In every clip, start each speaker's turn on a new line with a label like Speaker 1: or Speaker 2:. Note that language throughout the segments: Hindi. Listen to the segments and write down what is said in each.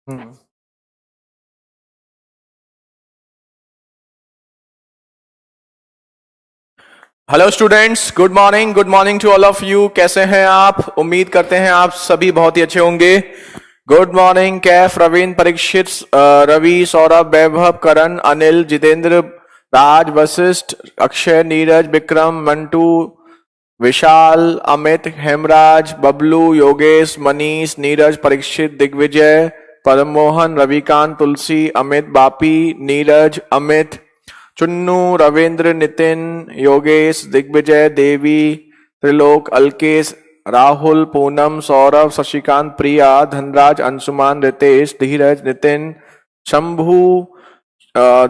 Speaker 1: Hmm. Hello students, good morning to all of you. कैसे हैं आप? उम्मीद करते हैं आप सभी बहुत ही अच्छे होंगे। गुड मॉर्निंग कैफ, रवीन, परीक्षित, रवि, सौरभ, वैभव, करण, अनिल, जितेंद्र, राज, वशिष्ठ, अक्षय, नीरज, विक्रम, मंटू, विशाल, अमित, हेमराज, बबलू, योगेश, मनीष, नीरज, परीक्षित, दिग्विजय, परम मोहन, रविकांत, तुलसी, अमित, बापी, नीरज, अमित, चुन्नू, रविंद्र, नितिन, योगेश, दिग्विजय, देवी, त्रिलोक, अलकेश, राहुल, पूनम, सौरभ, शशिकांत, प्रिया, धनराज, अंशुमान, रितेश, धीरज, नितिन, शंभू,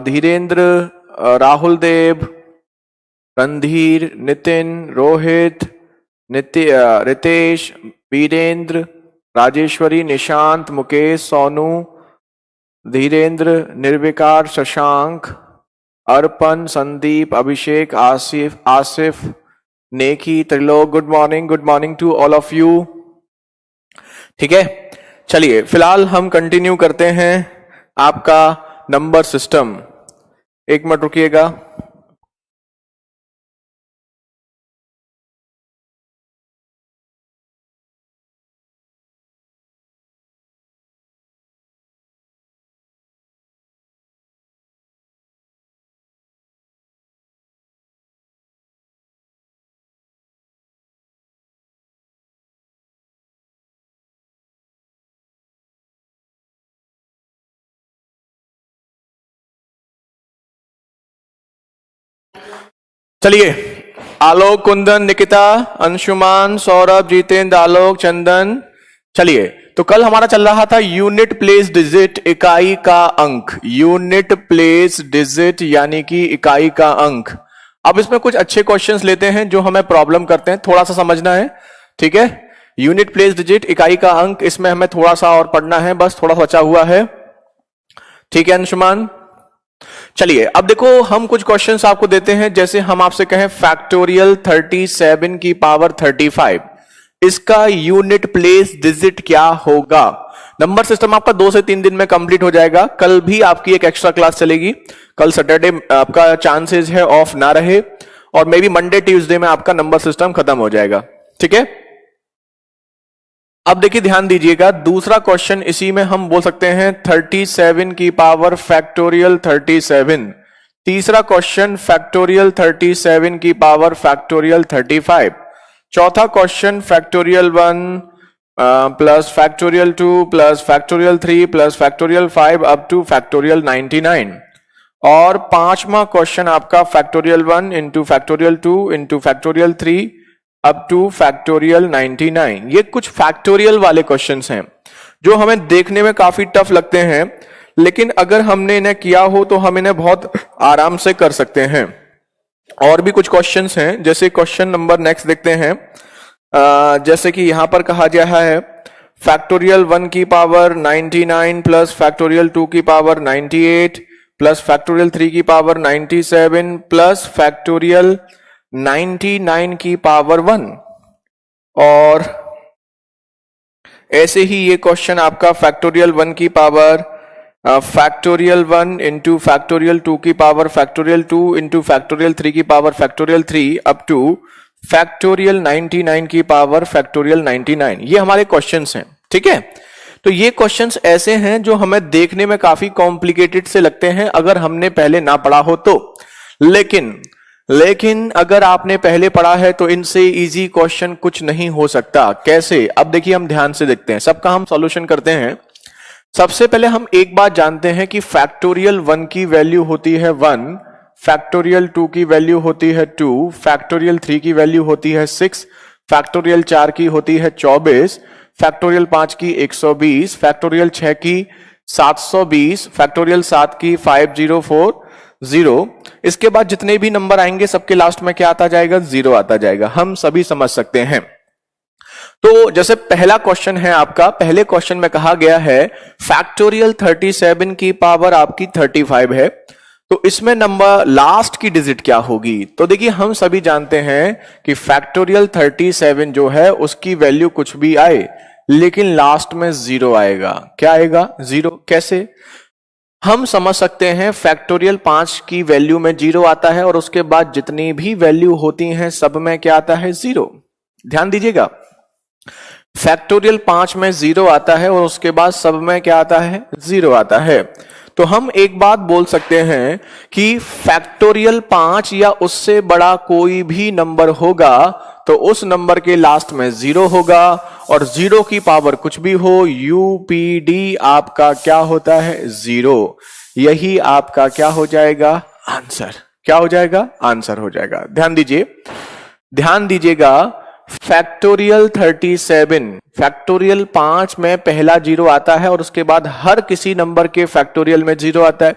Speaker 1: धीरेन्द्र, राहुल देव, रणधीर, नितिन, रोहित, रितेश, वीरेंद्र, राजेश्वरी, निशांत, मुकेश, सोनू, धीरेन्द्र, निर्विकार, शशांक, अर्पण, Sandeep, Abhishek, Asif, Neki, Trilok. Good morning to all of you. ठीक है, चलिए फिलहाल हम कंटिन्यू करते हैं आपका नंबर सिस्टम। एक मिनट रुकिएगा। चलिए, आलोक, कुंदन, निकिता, अंशुमान, सौरभ, जितेंद्र, आलोक, चंदन। चलिए, तो कल हमारा चल रहा था यूनिट प्लेस डिजिट, इकाई का अंक। यूनिट प्लेस डिजिट यानी कि इकाई का अंक। अब इसमें कुछ अच्छे क्वेश्चंस लेते हैं जो हमें प्रॉब्लम करते हैं, थोड़ा सा समझना है। ठीक है, यूनिट प्लेस डिजिट, इकाई का अंक, इसमें हमें थोड़ा सा और पढ़ना है, बस थोड़ा सा बचा हुआ है। ठीक है अंशुमान, चलिए अब देखो हम कुछ क्वेश्चंस आपको देते हैं। जैसे हम आपसे कहें फैक्टोरियल 37 की पावर 35, इसका यूनिट प्लेस डिजिट क्या होगा? नंबर सिस्टम आपका 2 से 3 दिन में कंप्लीट हो जाएगा। कल भी आपकी एक एक्स्ट्रा क्लास चलेगी। कल सैटरडे आपका चांसेस है ऑफ ना रहे, और मे बी मंडे ट्यूसडे में आपका नंबर सिस्टम खत्म हो जाएगा। ठीक है, अब देखिए ध्यान दीजिएगा, दूसरा क्वेश्चन इसी में हम बोल सकते हैं 37 की पावर फैक्टोरियल 37। तीसरा क्वेश्चन फैक्टोरियल 37 की पावर फैक्टोरियल 35। चौथा question factorial 1 plus factorial 2 plus factorial 3 plus factorial 5 up two factorial 99। और पांचवा क्वेश्चन आपका factorial 1 into factorial 2 into factorial 3 up two factorial 99। ये कुछ फैक्टोरियल वाले क्वेश्चंस हैं जो हमें देखने में काफी टफ लगते हैं, लेकिन अगर हमने इन्हें किया हो तो हम इन्हें बहुत आराम से कर सकते हैं। और भी कुछ क्वेश्चंस हैं, जैसे क्वेश्चन नंबर नेक्स्ट देखते हैं। जैसे कि यहां पर कहा गया है फैक्टोरियल 1 की पावर 99 प्लस फैक्टोरियल 2 की पावर 98 प्लस फैक्टोरियल 3 की पावर 97 प्लस फैक्टोरियल 99 की पावर 1। और ऐसे ही ये क्वेश्चन आपका फैक्टोरियल 1 की पावर फैक्टोरियल 1 इंटू फैक्टोरियल 2 की पावर फैक्टोरियल 2 इंटू फैक्टोरियल 3 की power factorial 3 up two factorial 99 की पावर फैक्टोरियल 99। ये हमारे क्वेश्चंस हैं। ठीक है, तो ये क्वेश्चंस ऐसे हैं जो हमें देखने में काफी कॉम्प्लिकेटेड से लगते हैं अगर हमने पहले ना पढ़ा हो तो। लेकिन अगर आपने पहले पढ़ा है तो इनसे इजी क्वेश्चन कुछ नहीं हो सकता। कैसे? अब देखिए हम ध्यान से देखते हैं, सबका हम सॉल्यूशन करते हैं। सबसे पहले हम एक बात जानते हैं कि फैक्टोरियल 1 की वैल्यू होती है 1, फैक्टोरियल 2 की वैल्यू होती है 2, फैक्टोरियल 3 की वैल्यू होती है 6, फैक्टोरियल 4 की होती है 24, फैक्टोरियल 5 की 120, फैक्टोरियल 6 की 720, फैक्टोरियल 7 की 5040। इसके बाद जितने भी नंबर आएंगे सबके लास्ट में क्या आता जाएगा? 0 आता जाएगा। हम सभी समझ सकते हैं। तो जैसे पहला क्वेश्चन है आपका, पहले क्वेश्चन में कहा गया है फैक्टोरियल 37 की पावर आपकी 35 है, तो इसमें नंबर लास्ट की डिजिट क्या होगी? तो देखिए हम सभी जानते हैं कि फैक्टोरियल 37 जो है उसकी वैल्यू कुछ भी आए, लेकिन लास्ट में जीरो आएगा। क्या आएगा? जीरो। कैसे? हम समझ सकते हैं फैक्टोरियल 5 की वैल्यू में जीरो आता है और उसके बाद जितनी भी वैल्यू होती हैं सब में क्या आता है? जीरो। ध्यान दीजिएगा, फैक्टोरियल 5 में जीरो आता है और उसके बाद सब में क्या आता है? जीरो आता है। तो हम एक बात बोल सकते हैं कि फैक्टोरियल 5 या उससे बड़ा कोई भी नंबर होगा तो उस नंबर के लास्ट में जीरो होगा, और जीरो की पावर कुछ भी हो, यूपीडी आपका क्या होता है? जीरो। यही आपका क्या हो जाएगा? आंसर। क्या हो जाएगा? आंसर हो जाएगा। ध्यान दीजिए, ध्यान दीजिएगा, फैक्टोरियल 37, फैक्टोरियल 5 में पहला जीरो आता है और उसके बाद हर किसी नंबर के फैक्टोरियल में जीरो आता है।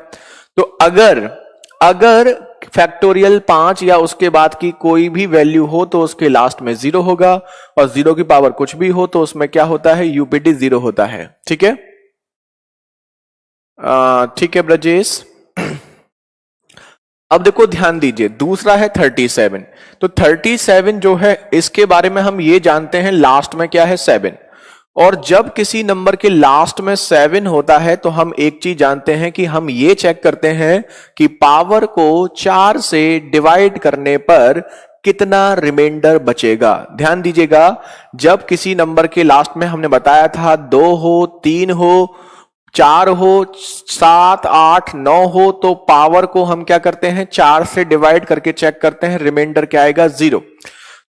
Speaker 1: तो अगर फैक्टोरियल 5 या उसके बाद की कोई भी वैल्यू हो तो उसके लास्ट में जीरो होगा, और जीरो की पावर कुछ भी हो तो उसमें क्या होता है? यूपीडी जीरो होता है। ठीक है? ठीक है ब्रजेश। अब देखो ध्यान दीजिए, दूसरा है 37। तो 37 जो है इसके बारे में हम ये जानते हैं लास्ट में क्या है? 7। और जब किसी नंबर के लास्ट में 7 होता है तो हम एक चीज जानते हैं कि हम ये चेक करते हैं कि पावर को 4 से डिवाइड करने पर कितना रिमाइंडर बचेगा। ध्यान दीजिएगा, जब किसी नंबर के लास्ट में हमने बताया था 2 हो, 3 हो, 4 हो, 7, 8, 9 हो, तो पावर को हम क्या करते हैं? 4 से डिवाइड करके चेक करते हैं, रिमाइंडर क्या आएगा? जीरो।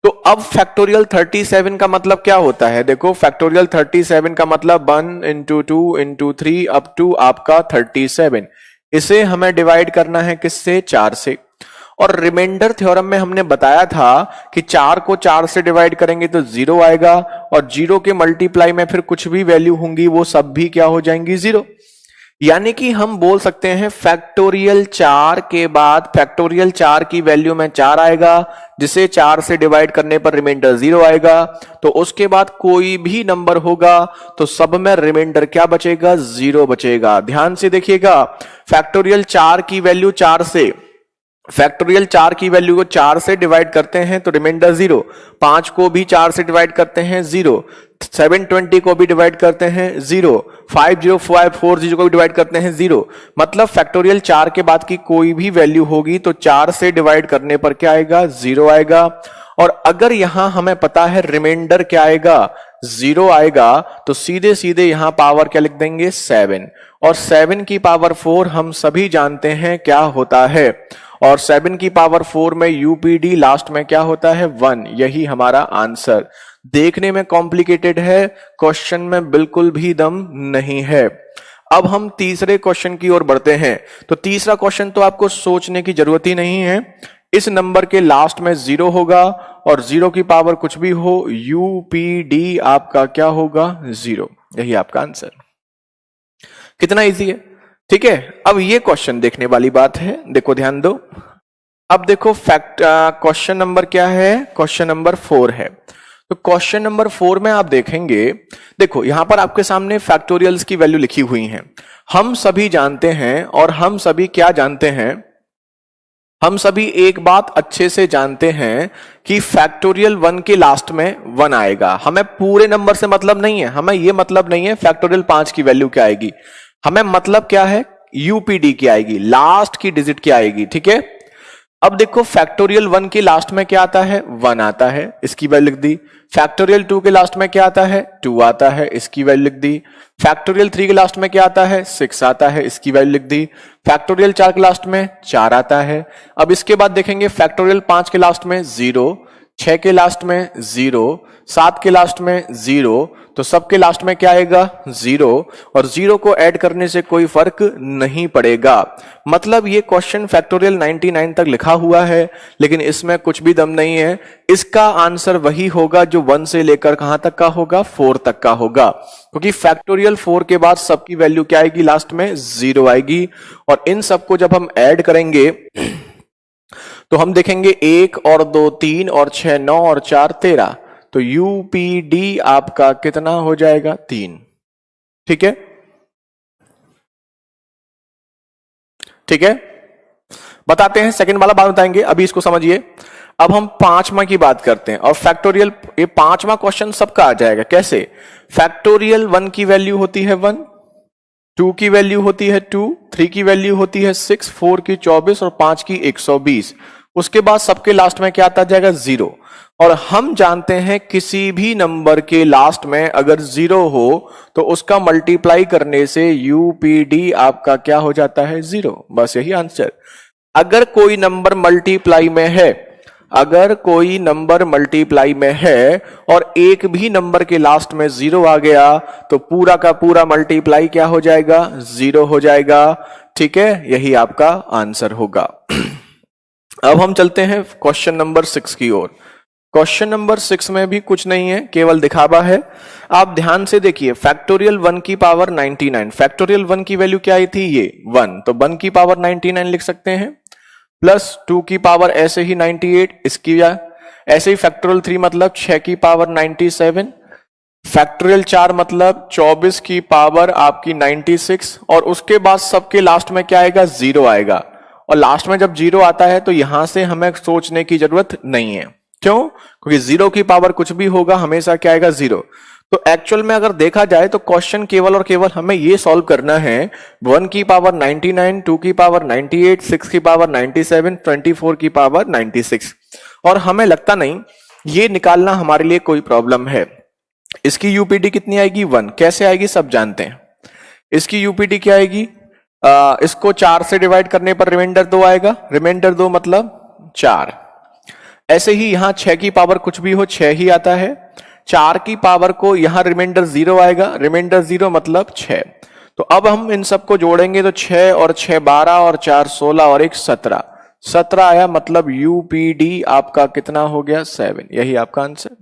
Speaker 1: तो अब फैक्टोरियल 37 का मतलब क्या होता है? देखो, फैक्टोरियल 37 का मतलब 1 इंटू 2 इंटू 3 अप टू आपका 37। इसे हमें डिवाइड करना है किससे? 4 से। और रिमाइंडर थ्योरम में हमने बताया था कि 4 को 4 से डिवाइड करेंगे तो जीरो आएगा, और जीरो के मल्टीप्लाई में फिर कुछ भी वैल्यू होंगी वो सब भी क्या हो जाएंगी? जीरो। यानी कि हम बोल सकते हैं फैक्टोरियल 4 के बाद फैक्टोरियल 4 की वैल्यू में 4 आएगा, जिसे 4 से डिवाइड करने पर रिमाइंडर जीरो आएगा। तो उसके बाद कोई भी नंबर होगा तो सब में रिमाइंडर क्या बचेगा? जीरो बचेगा। ध्यान से देखिएगा, फैक्टोरियल 4 की वैल्यू 4 से, फैक्टोरियल 4 की वैल्यू को 4 से डिवाइड करते हैं तो रिमाइंडर जीरो। 5 को भी 4 से डिवाइड करते हैं, जीरो। 720 को भी डिवाइड करते हैं, जीरो। 50540 को भी डिवाइड करते हैं, जीरो। मतलब फैक्टोरियल 4 के बाद की कोई भी वैल्यू होगी तो 4 से डिवाइड करने पर क्या आएगा? जीरो आएगा। और अगर यहां हमें पता है रिमाइंडर क्या आएगा? जीरो आएगा, तो सीधे सीधे यहां पावर क्या लिख देंगे? 7। और 7 की पावर 4 हम सभी जानते हैं क्या होता है, और 7 की पावर 4 में यूपीडी लास्ट में क्या होता है? 1। यही हमारा आंसर। देखने में कॉम्प्लिकेटेड है, क्वेश्चन में बिल्कुल भी दम नहीं है। अब हम तीसरे क्वेश्चन की ओर बढ़ते हैं। तो तीसरा क्वेश्चन तो आपको सोचने की जरूरत ही नहीं है। इस नंबर के लास्ट में जीरो होगा और जीरो की पावर कुछ भी हो, यूपीडी आपका क्या होगा? जीरो। यही आपका आंसर। कितना इजी है। ठीक है, अब ये क्वेश्चन देखने वाली बात है, देखो ध्यान दो। अब देखो क्वेश्चन नंबर क्या है? क्वेश्चन नंबर 4 है। तो क्वेश्चन नंबर 4 में आप देखेंगे, देखो यहां पर आपके सामने फैक्टोरियल्स की वैल्यू लिखी हुई है। हम सभी जानते हैं, और हम सभी क्या जानते हैं? हम सभी एक बात अच्छे से जानते हैं कि फैक्टोरियल 1 के लास्ट में 1 आएगा। हमें पूरे नंबर से मतलब नहीं है, हमें यह मतलब नहीं है फैक्टोरियल 5 की वैल्यू क्या आएगी। हमें मतलब क्या है? यूपीडी की आएगी, लास्ट की डिजिट क्या आएगी। ठीक है, अब देखो फैक्टोरियल 1 के लास्ट में क्या आता है? 1 आता है, इसकी वैल्यू लिख दी। फैक्टोरियल 2 के लास्ट में क्या आता है? 2 आता है, इसकी वैल्यू लिख दी। फैक्टोरियल 3 के लास्ट में क्या आता है? 6 आता है, इसकी वैल्यू लिख दी। फैक्टोरियल 4 के लास्ट में 4 आता है। अब इसके बाद देखेंगे फैक्टोरियल 5 के लास्ट में 0, 6 के लास्ट में 0, 7 के लास्ट में 0, तो सबके लास्ट में क्या आएगा? 0। और 0 को ऐड करने से कोई फर्क नहीं पड़ेगा। मतलब ये क्वेश्चन फैक्टोरियल 99 तक लिखा हुआ है, लेकिन इसमें कुछ भी दम नहीं है। इसका आंसर वही होगा जो 1 से लेकर कहां तक का होगा? 4 तक का होगा, क्योंकि फैक्टोरियल 4 के बाद सबकी वैल्यू क्या आएगी? लास्ट में 0 आएगी। और इन सबको जब हम ऐड करेंगे तो हम देखेंगे 1 और 2 3 और 6 9 और 4 13, तो यूपीडी आपका कितना हो जाएगा? 3। ठीक है, ठीक है, बताते हैं सेकंड वाला बात बताएंगे, अभी इसको समझिए। अब हम पांचवा की बात करते हैं और फैक्टोरियल, ये पांचवा क्वेश्चन सबका आ जाएगा। कैसे? फैक्टोरियल 1 की वैल्यू होती है 1, 2 की वैल्यू होती है 2, 3 की वैल्यू होती है 6, 4 की 24 और 5 की 120। उसके बाद सबके लास्ट में क्या आता जाएगा? 0। और हम जानते हैं किसी भी नंबर के लास्ट में अगर 0 हो तो उसका मल्टीप्लाई करने से यूपीडी आपका क्या हो जाता है? 0। बस यही आंसर। अगर कोई नंबर मल्टीप्लाई में है, अगर कोई नंबर मल्टीप्लाई में है और एक भी नंबर के लास्ट में 0 आ गया तो पूरा का पूरा मल्टीप्लाई क्या हो जाएगा? 0 हो जाएगा। ठीक है, यही आपका आंसर होगा। अब हम चलते हैं क्वेश्चन नंबर 6 की ओर। क्वेश्चन नंबर 6 में भी कुछ नहीं है, केवल दिखावा है। आप ध्यान से देखिए, फैक्टोरियल 1 की पावर 99, फैक्टोरियल 1 की वैल्यू क्या आई थी? ये 1, तो 1 की पावर 99 लिख सकते हैं, प्लस 2 की पावर ऐसे ही 98, इसकी ऐसे ही फैक्टोरियल 3 मतलब 6 की पावर 97, फैक्टोरियल 4 मतलब 24 की पावर आपकी 96, और उसके बाद सबके लास्ट में क्या आएगा? 0 आएगा। और लास्ट में जब 0 आता है तो यहां से हमें सोचने की जरूरत नहीं है। क्यों? क्योंकि 0 की पावर कुछ भी होगा हमेशा क्या आएगा? 0। तो एक्चुअल में अगर देखा जाए तो क्वेश्चन केवल और केवल हमें यह सॉल्व करना है 1 की पावर 99, 2 की पावर 98, 6 की पावर 97, 24 की पावर 96। और हमें लगता नहीं ये निकालना हमारे लिए कोई प्रॉब्लम है। इसकी यूपीडी कितनी आएगी? 1। कैसे आएगी सब जानते हैं। इसकी यूपीडी क्या आएगी? इसको 4 से डिवाइड करने पर रिमाइंडर 2 आएगा, रिमाइंडर 2 मतलब 4। ऐसे ही यहां 6 की पावर कुछ भी हो 6 ही आता है, 4 की पावर को यहां रिमाइंडर 0 आएगा, रिमाइंडर 0 मतलब 6। तो अब हम इन सबको जोड़ेंगे तो 6 और 6 12 और 4 16 और 1 17, 17 आया, मतलब यूपीडी आपका कितना हो गया? 7। यही आपका आंसर।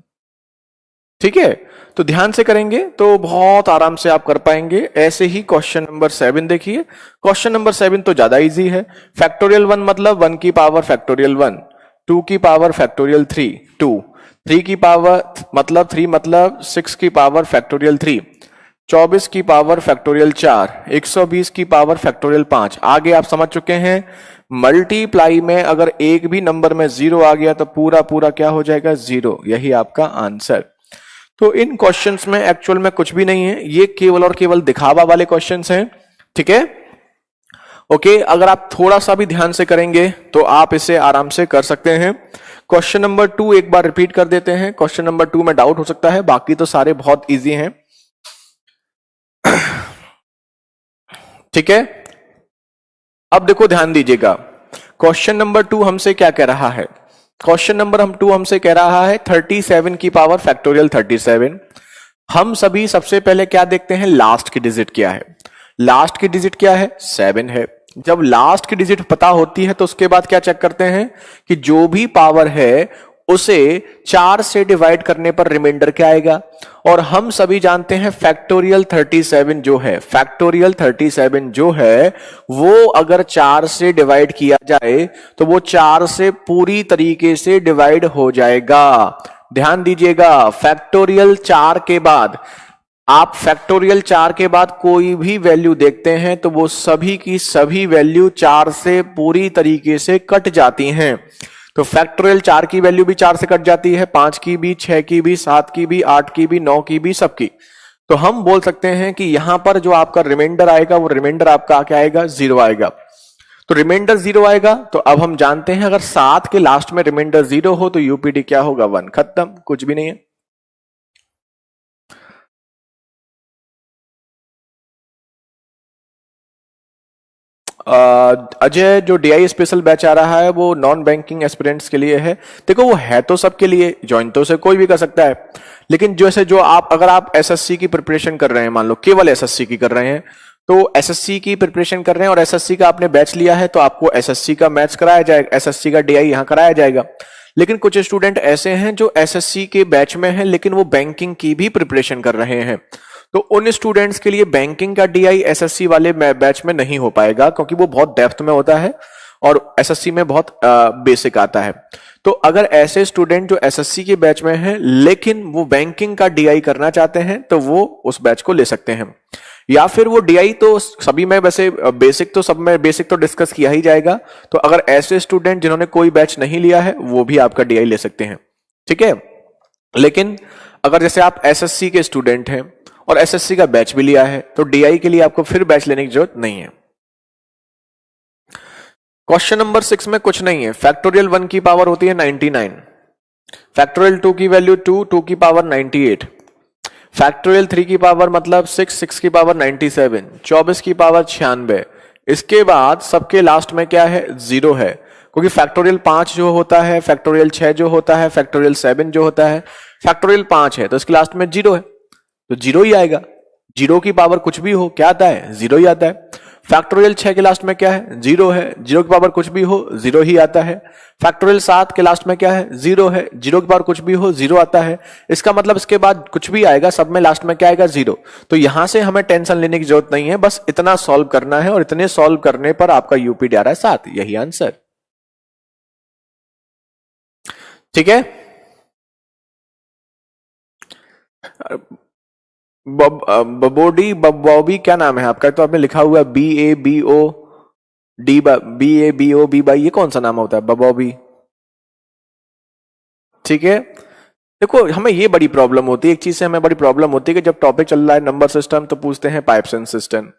Speaker 1: ठीक है, तो ध्यान से करेंगे तो बहुत आराम से आप कर पाएंगे। ऐसे ही क्वेश्चन नंबर 7 देखिए। क्वेश्चन नंबर 7 तो ज्यादा इजी है। फैक्टोरियल 1 मतलब 1 की पावर फैक्टोरियल 1, 2 की पावर फैक्टोरियल 3 2, 3 की पावर मतलब 3 मतलब 6 की पावर फैक्टोरियल 3, 24 की पावर फैक्टोरियल 4, 120 की पावर फैक्टोरियल 5। आगे आप समझ चुके हैं, मल्टीप्लाई में अगर एक भी नंबर में 0 आ गया तो पूरा पूरा क्या हो जाएगा? 0। यही आपका आंसर। तो इन क्वेश्चंस में एक्चुअल में कुछ भी नहीं है, ये केवल और केवल दिखावा वाले क्वेश्चंस हैं। ठीक है, ओके। अगर आप थोड़ा सा भी ध्यान से करेंगे तो आप इसे आराम से कर सकते हैं। क्वेश्चन नंबर 2 एक बार रिपीट कर देते हैं। क्वेश्चन नंबर 2 में डाउट हो सकता है, बाकी तो सारे बहुत इजी हैं। ठीक है, अब देखो ध्यान दीजिएगा, क्वेश्चन नंबर 2 हमसे क्या कह रहा है? क्वेश्चन नंबर 2 हमसे कह रहा है 37 की पावर फैक्टोरियल 37। हम सभी सबसे पहले क्या देखते हैं? लास्ट की डिजिट क्या है? लास्ट की डिजिट क्या है? 7 है। जब लास्ट की डिजिट पता होती है तो उसके बाद क्या चेक करते हैं कि जो भी पावर है उसे 4 से डिवाइड करने पर रिमाइंडर क्या आएगा। और हम सभी जानते हैं फैक्टोरियल 37 जो है, फैक्टोरियल 37 जो है वो अगर 4 से डिवाइड किया जाए तो वो 4 से पूरी तरीके से डिवाइड हो जाएगा। ध्यान दीजिएगा, फैक्टोरियल 4 के बाद आप फैक्टोरियल 4 के बाद कोई भी वैल्यू देखते हैं तो वो सभी की सभी वैल्यू 4 से पूरी तरीके से कट जाती हैं। तो फैक्टोरियल 4 की वैल्यू भी 4 से कट जाती है, 5 की भी, 6 की भी, 7 की भी, 8 की भी, 9 की भी, सबकी। तो हम बोल सकते हैं कि यहां पर जो आपका रिमाइंडर आएगा वो रिमाइंडर आपका क्या आएगा? 0 आएगा। तो रिमाइंडर 0 आएगा, तो अब हम जानते हैं अगर 7 के लास्ट में रिमाइंडर 0 हो तो यूपीडी क्या होगा? 1। खत्म, कुछ भी नहीं है। अजय, जो डीआई स्पेशल बैच आ रहा है वो नॉन बैंकिंग एस्पिरेंट्स के लिए है। देखो वो है तो सबके लिए, ज्वाइन तो से कोई भी कर सकता है, लेकिन जैसे जो आप अगर आप एसएससी की प्रिपरेशन कर रहे हैं, मान लो केवल एसएससी की कर रहे हैं, तो एसएससी की प्रिपरेशन कर रहे हैं और एसएससी का आपने बैच लिया है तो आपको एसएससी का मैथ्स कराया जाएगा, एसएससी का डीआई यहां कराया जाएगा। लेकिन कुछ स्टूडेंट ऐसे हैं जो एसएससी के बैच में हैं लेकिन वो बैंकिंग की भी प्रिपरेशन कर रहे हैं, तो उन स्टूडेंट्स के लिए बैंकिंग का डीआई एसएससी वाले बैच में नहीं हो पाएगा क्योंकि वो बहुत डेप्थ में होता है और एसएससी में बहुत बेसिक आता है। तो अगर ऐसे स्टूडेंट जो एसएससी के बैच में हैं लेकिन वो बैंकिंग का डीआई करना चाहते हैं तो वो उस बैच को ले सकते हैं। या फिर वो डीआई तो सभी में वैसे बेसिक तो सब में बेसिक तो डिस्कस किया ही जाएगा। तो अगर ऐसे स्टूडेंट जिन्होंने कोई बैच नहीं लिया है वो भी आपका डीआई ले सकते हैं, ठीक है। लेकिन अगर जैसे आप एसएससी के स्टूडेंट हैं और एसएससी का बैच भी लिया है तो डीआई के लिए आपको फिर बैच लेने की जरूरत नहीं है। क्वेश्चन नंबर 6 में कुछ नहीं है। फैक्टोरियल 1 की पावर होती है 99, फैक्टोरियल 2 की वैल्यू 2, 2 की पावर 98, फैक्टोरियल 3 की पावर मतलब 6, 6 की पावर 97, 24 की पावर 96। इसके बाद सबके लास्ट में क्या है, जीरो है, क्योंकि फैक्टोरियल 5 जो होता है, फैक्टोरियल 6 जो होता है, फैक्टोरियल 7 जो होता है, फैक्टोरियल 5 है तो इसके लास्ट में जीरो है तो जीरो ही आएगा। जीरो की पावर कुछ भी हो क्या आता है, जीरो ही आता है। फैक्टोरियल 6 के लास्ट में क्या है, जीरो है, जीरो की पावर कुछ भी हो जीरो ही आता है। फैक्टोरियल 7 के लास्ट में क्या है, जीरो है, जीरो की पावर कुछ भी हो जीरो आता है। इसका मतलब इसके बाद कुछ भी आएगा सब में लास्ट में क्या आएगा, जीरो। तो यहां से हमें टेंशन लेने की जरूरत नहीं है, बस इतना सॉल्व करना है और इतने सॉल्व करने पर आपका यूपी आ रहा है 7, यही आंसर, ठीक है। बबोडी बबॉबी क्या नाम है आपका, तो आपने लिखा हुआ BABOD, ये कौन सा नाम होता है बबॉबी, ठीक है। देखो हमें ये बड़ी प्रॉब्लम होती है, एक चीज से हमें बड़ी प्रॉब्लम होती है कि जब टॉपिक चल रहा है नंबर सिस्टम तो पूछते हैं पाइप्स एंड सिस्टम,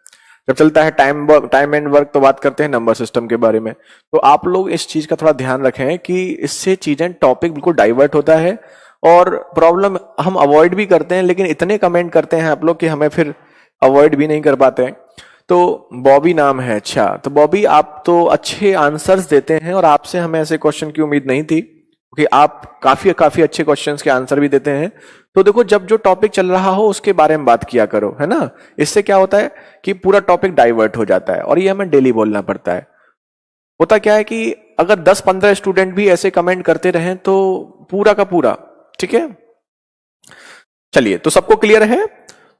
Speaker 1: जब चलता है टाइम एंड वर्क तो बात करते हैं नंबर सिस्टम के बारे में। तो आप लोग इस चीज का थोड़ा ध्यान रखें कि इससे चीजें टॉपिक बिल्कुल डाइवर्ट होता है और प्रॉब्लम हम अवॉइड भी करते हैं, लेकिन इतने कमेंट करते हैं आप लोग कि हमें फिर अवॉइड भी नहीं कर पाते हैं। तो बॉबी नाम है, अच्छा। तो बॉबी आप तो अच्छे आंसर्स देते हैं और आपसे हमें ऐसे क्वेश्चन की उम्मीद नहीं थी क्योंकि आप काफी अच्छे क्वेश्चंस के आंसर भी देते हैं। तो देखो जब जो टॉपिक चल रहा हो उसके बारे में बात किया करो, है ना। इससे क्या होता है कि पूरा टॉपिक डाइवर्ट हो जाता है और ये हमें डेली बोलना पड़ता है। होता क्या है कि अगर 10-15 स्टूडेंट भी ऐसे कमेंट करते रहें तो पूरा का पूरा, ठीक है। चलिए तो सबको क्लियर है।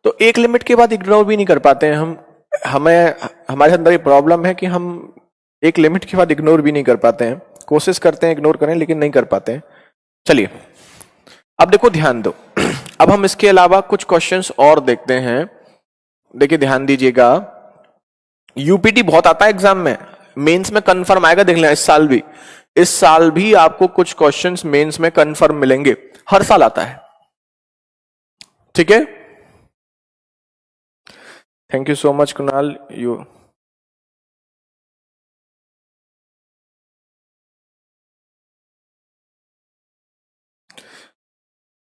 Speaker 1: तो एक लिमिट के बाद इग्नोर भी नहीं कर पाते हैं हम, हमें हमारे अंदर ये प्रॉब्लम है कि हम एक लिमिट के बाद इग्नोर भी नहीं कर पाते हैं, कोशिश करते हैं इग्नोर करें लेकिन नहीं कर पाते हैं। चलिए अब देखो ध्यान दो अब हम इसके अलावा कुछ क्वेश्चंस और देखते हैं। देखिए ध्यान दीजिएगा, यूपीटी बहुत आता है एग्जाम में, मेंस में कंफर्म आएगा, देख लेना इस साल भी आपको कुछ क्वेश्चंस मेंस में कंफर्म मिलेंगे, हर साल आता है, ठीक है। Thank you so much Kunal, you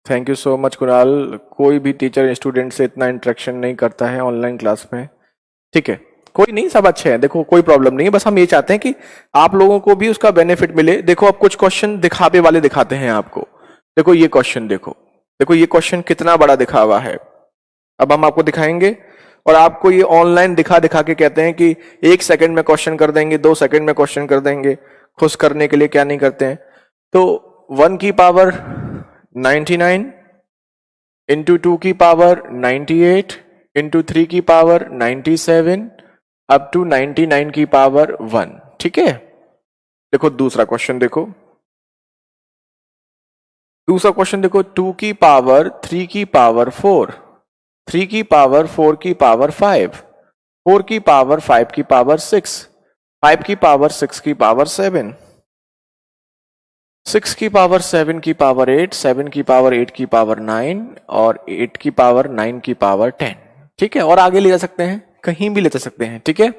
Speaker 1: thank you so much Kunal. कोई भी टीचर स्टूडेंट से इतना इंटरेक्शन नहीं करता है ऑनलाइन क्लास में, ठीक है। कोई नहीं, सब अच्छे हैं, देखो कोई प्रॉब्लम नहीं है, बस हम ये चाहते हैं कि आप लोगों को भी उसका बेनिफिट मिले। देखो अब कुछ क्वेश्चन दिखावे वाले दिखाते हैं आपको, देखो ये क्वेश्चन देखो ये क्वेश्चन कितना बड़ा दिखावा है। अब हम आपको दिखाएंगे और आपको ये ऑनलाइन दिखा दिखा के कहते हैं कि 1 सेकंड में क्वेश्चन कर देंगे, 2 सेकंड में क्वेश्चन कर देंगे। खुश करने के लिए क्या नहीं करते हैं। तो 1 की पावर 99 इंटू 2 की पावर 98 इंटू 3 की पावर 97 अप टू 99 की पावर 1, ठीक है। देखो दूसरा क्वेश्चन देखो, 2 की पावर 3 की पावर 4, 3 की पावर 4 की पावर 5, 4 की पावर 5 की पावर 6, 5 की पावर 6 की पावर 7, 6 की पावर 7 की पावर 8, 7 की पावर 8 की पावर 9 और 8 की पावर 9 की पावर 10, ठीक है। और आगे ले जा सकते हैं, कहीं भी ले जा सकते हैं, ठीक है।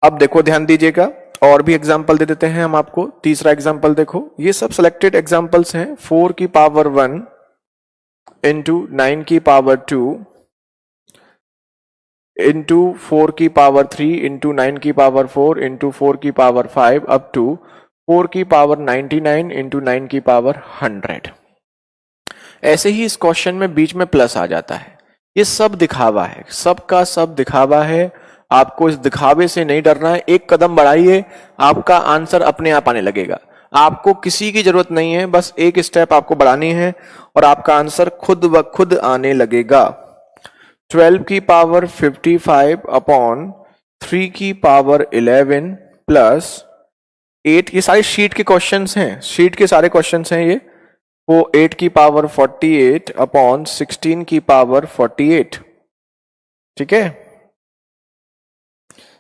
Speaker 1: अब देखो ध्यान दीजिएगा, और भी एग्जाम्पल दे देते हैं हम आपको। तीसरा एग्जाम्पल देखो, ये सब सिलेक्टेड एग्जाम्पल्स हैं। 4 की पावर 1 इंटू 9 की पावर 2 इंटू 4 की पावर 3 इंटू 9 की पावर 4 इंटू 4 की पावर 5 अप टू 4 की पावर 99 इंटू 9 की पावर 100। ऐसे ही इस क्वेश्चन में बीच में प्लस आ जाता है। ये सब दिखावा है, सबका सब दिखावा है। आपको इस दिखावे से नहीं डरना है, एक कदम बढ़ाइए, आपका आंसर अपने आप आने लगेगा। आपको किसी की जरूरत नहीं है, बस एक स्टेप आपको बढ़ानी है और आपका आंसर खुद ब खुद आने लगेगा। 12 की पावर 55 अपॉन 3 की पावर 11 प्लस 8, ये सारे शीट के क्वेश्चंस हैं, शीट के सारे क्वेश्चंस हैं ये। वो 8 की पावर 48 अपॉन 16 की पावर 48, ठीक है,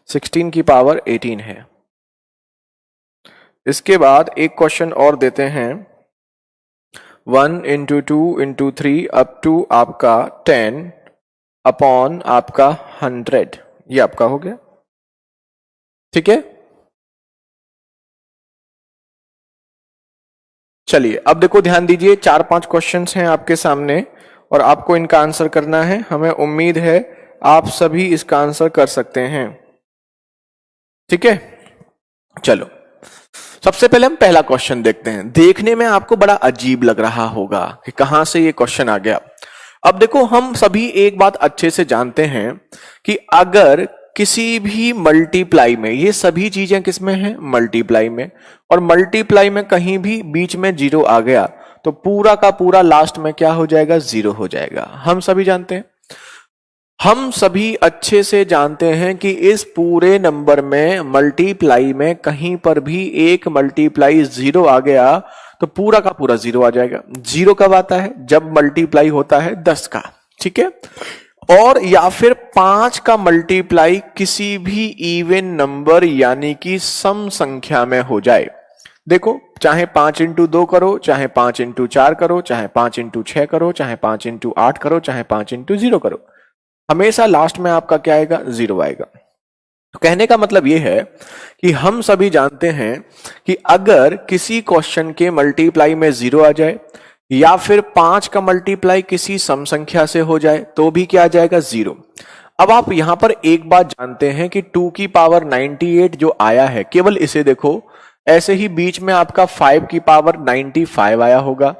Speaker 1: 16 की पावर 18 है। इसके बाद एक क्वेश्चन और देते हैं, 1 इंटू 2 इंटू 3 अप टू आपका 10 अपॉन आपका 100, ये आपका हो गया। ठीक है, चलिए अब देखो ध्यान दीजिए, 4-5 क्वेश्चंस हैं आपके सामने और आपको इनका आंसर करना है। हमें उम्मीद है आप सभी इसका आंसर कर सकते हैं। ठीक है, चलो सबसे पहले हम पहला क्वेश्चन देखते हैं। देखने में आपको बड़ा अजीब लग रहा होगा कि कहां से ये क्वेश्चन आ गया। अब देखो, हम सभी एक बात अच्छे से जानते हैं कि अगर किसी भी मल्टीप्लाई में, ये सभी चीजें किसमें हैं, मल्टीप्लाई में, और मल्टीप्लाई में कहीं भी बीच में जीरो आ गया तो पूरा का पूरा लास्ट में क्या हो जाएगा, जीरो हो जाएगा। हम सभी जानते हैं, हम सभी अच्छे से जानते हैं कि इस पूरे नंबर में मल्टीप्लाई में कहीं पर भी एक मल्टीप्लाई जीरो आ गया तो पूरा का पूरा जीरो आ जाएगा। जीरो कब आता है, जब मल्टीप्लाई होता है 10 का। ठीक है, और या फिर 5 का मल्टीप्लाई किसी भी इवन नंबर यानी कि सम संख्या में हो जाए। देखो, चाहे 5 इंटू 2 करो, चाहे 5 इंटू 4 करो, चाहे 5 इंटू 6 करो, चाहे 5 इंटू 8 करो, चाहे 5 इंटू 0 करो, हमेशा लास्ट में आपका क्या आएगा, जीरो आएगा। तो कहने का मतलब यह है कि हम सभी जानते हैं कि अगर किसी क्वेश्चन के मल्टीप्लाई में जीरो आ जाए या फिर 5 का मल्टीप्लाई किसी सम संख्या से हो जाए तो भी क्या आ जाएगा, जीरो। अब आप यहां पर एक बात जानते हैं कि 2 की पावर 98 जो आया है, केवल इसे देखो, ऐसे ही बीच में आपका 5 की पावर 95 आया होगा।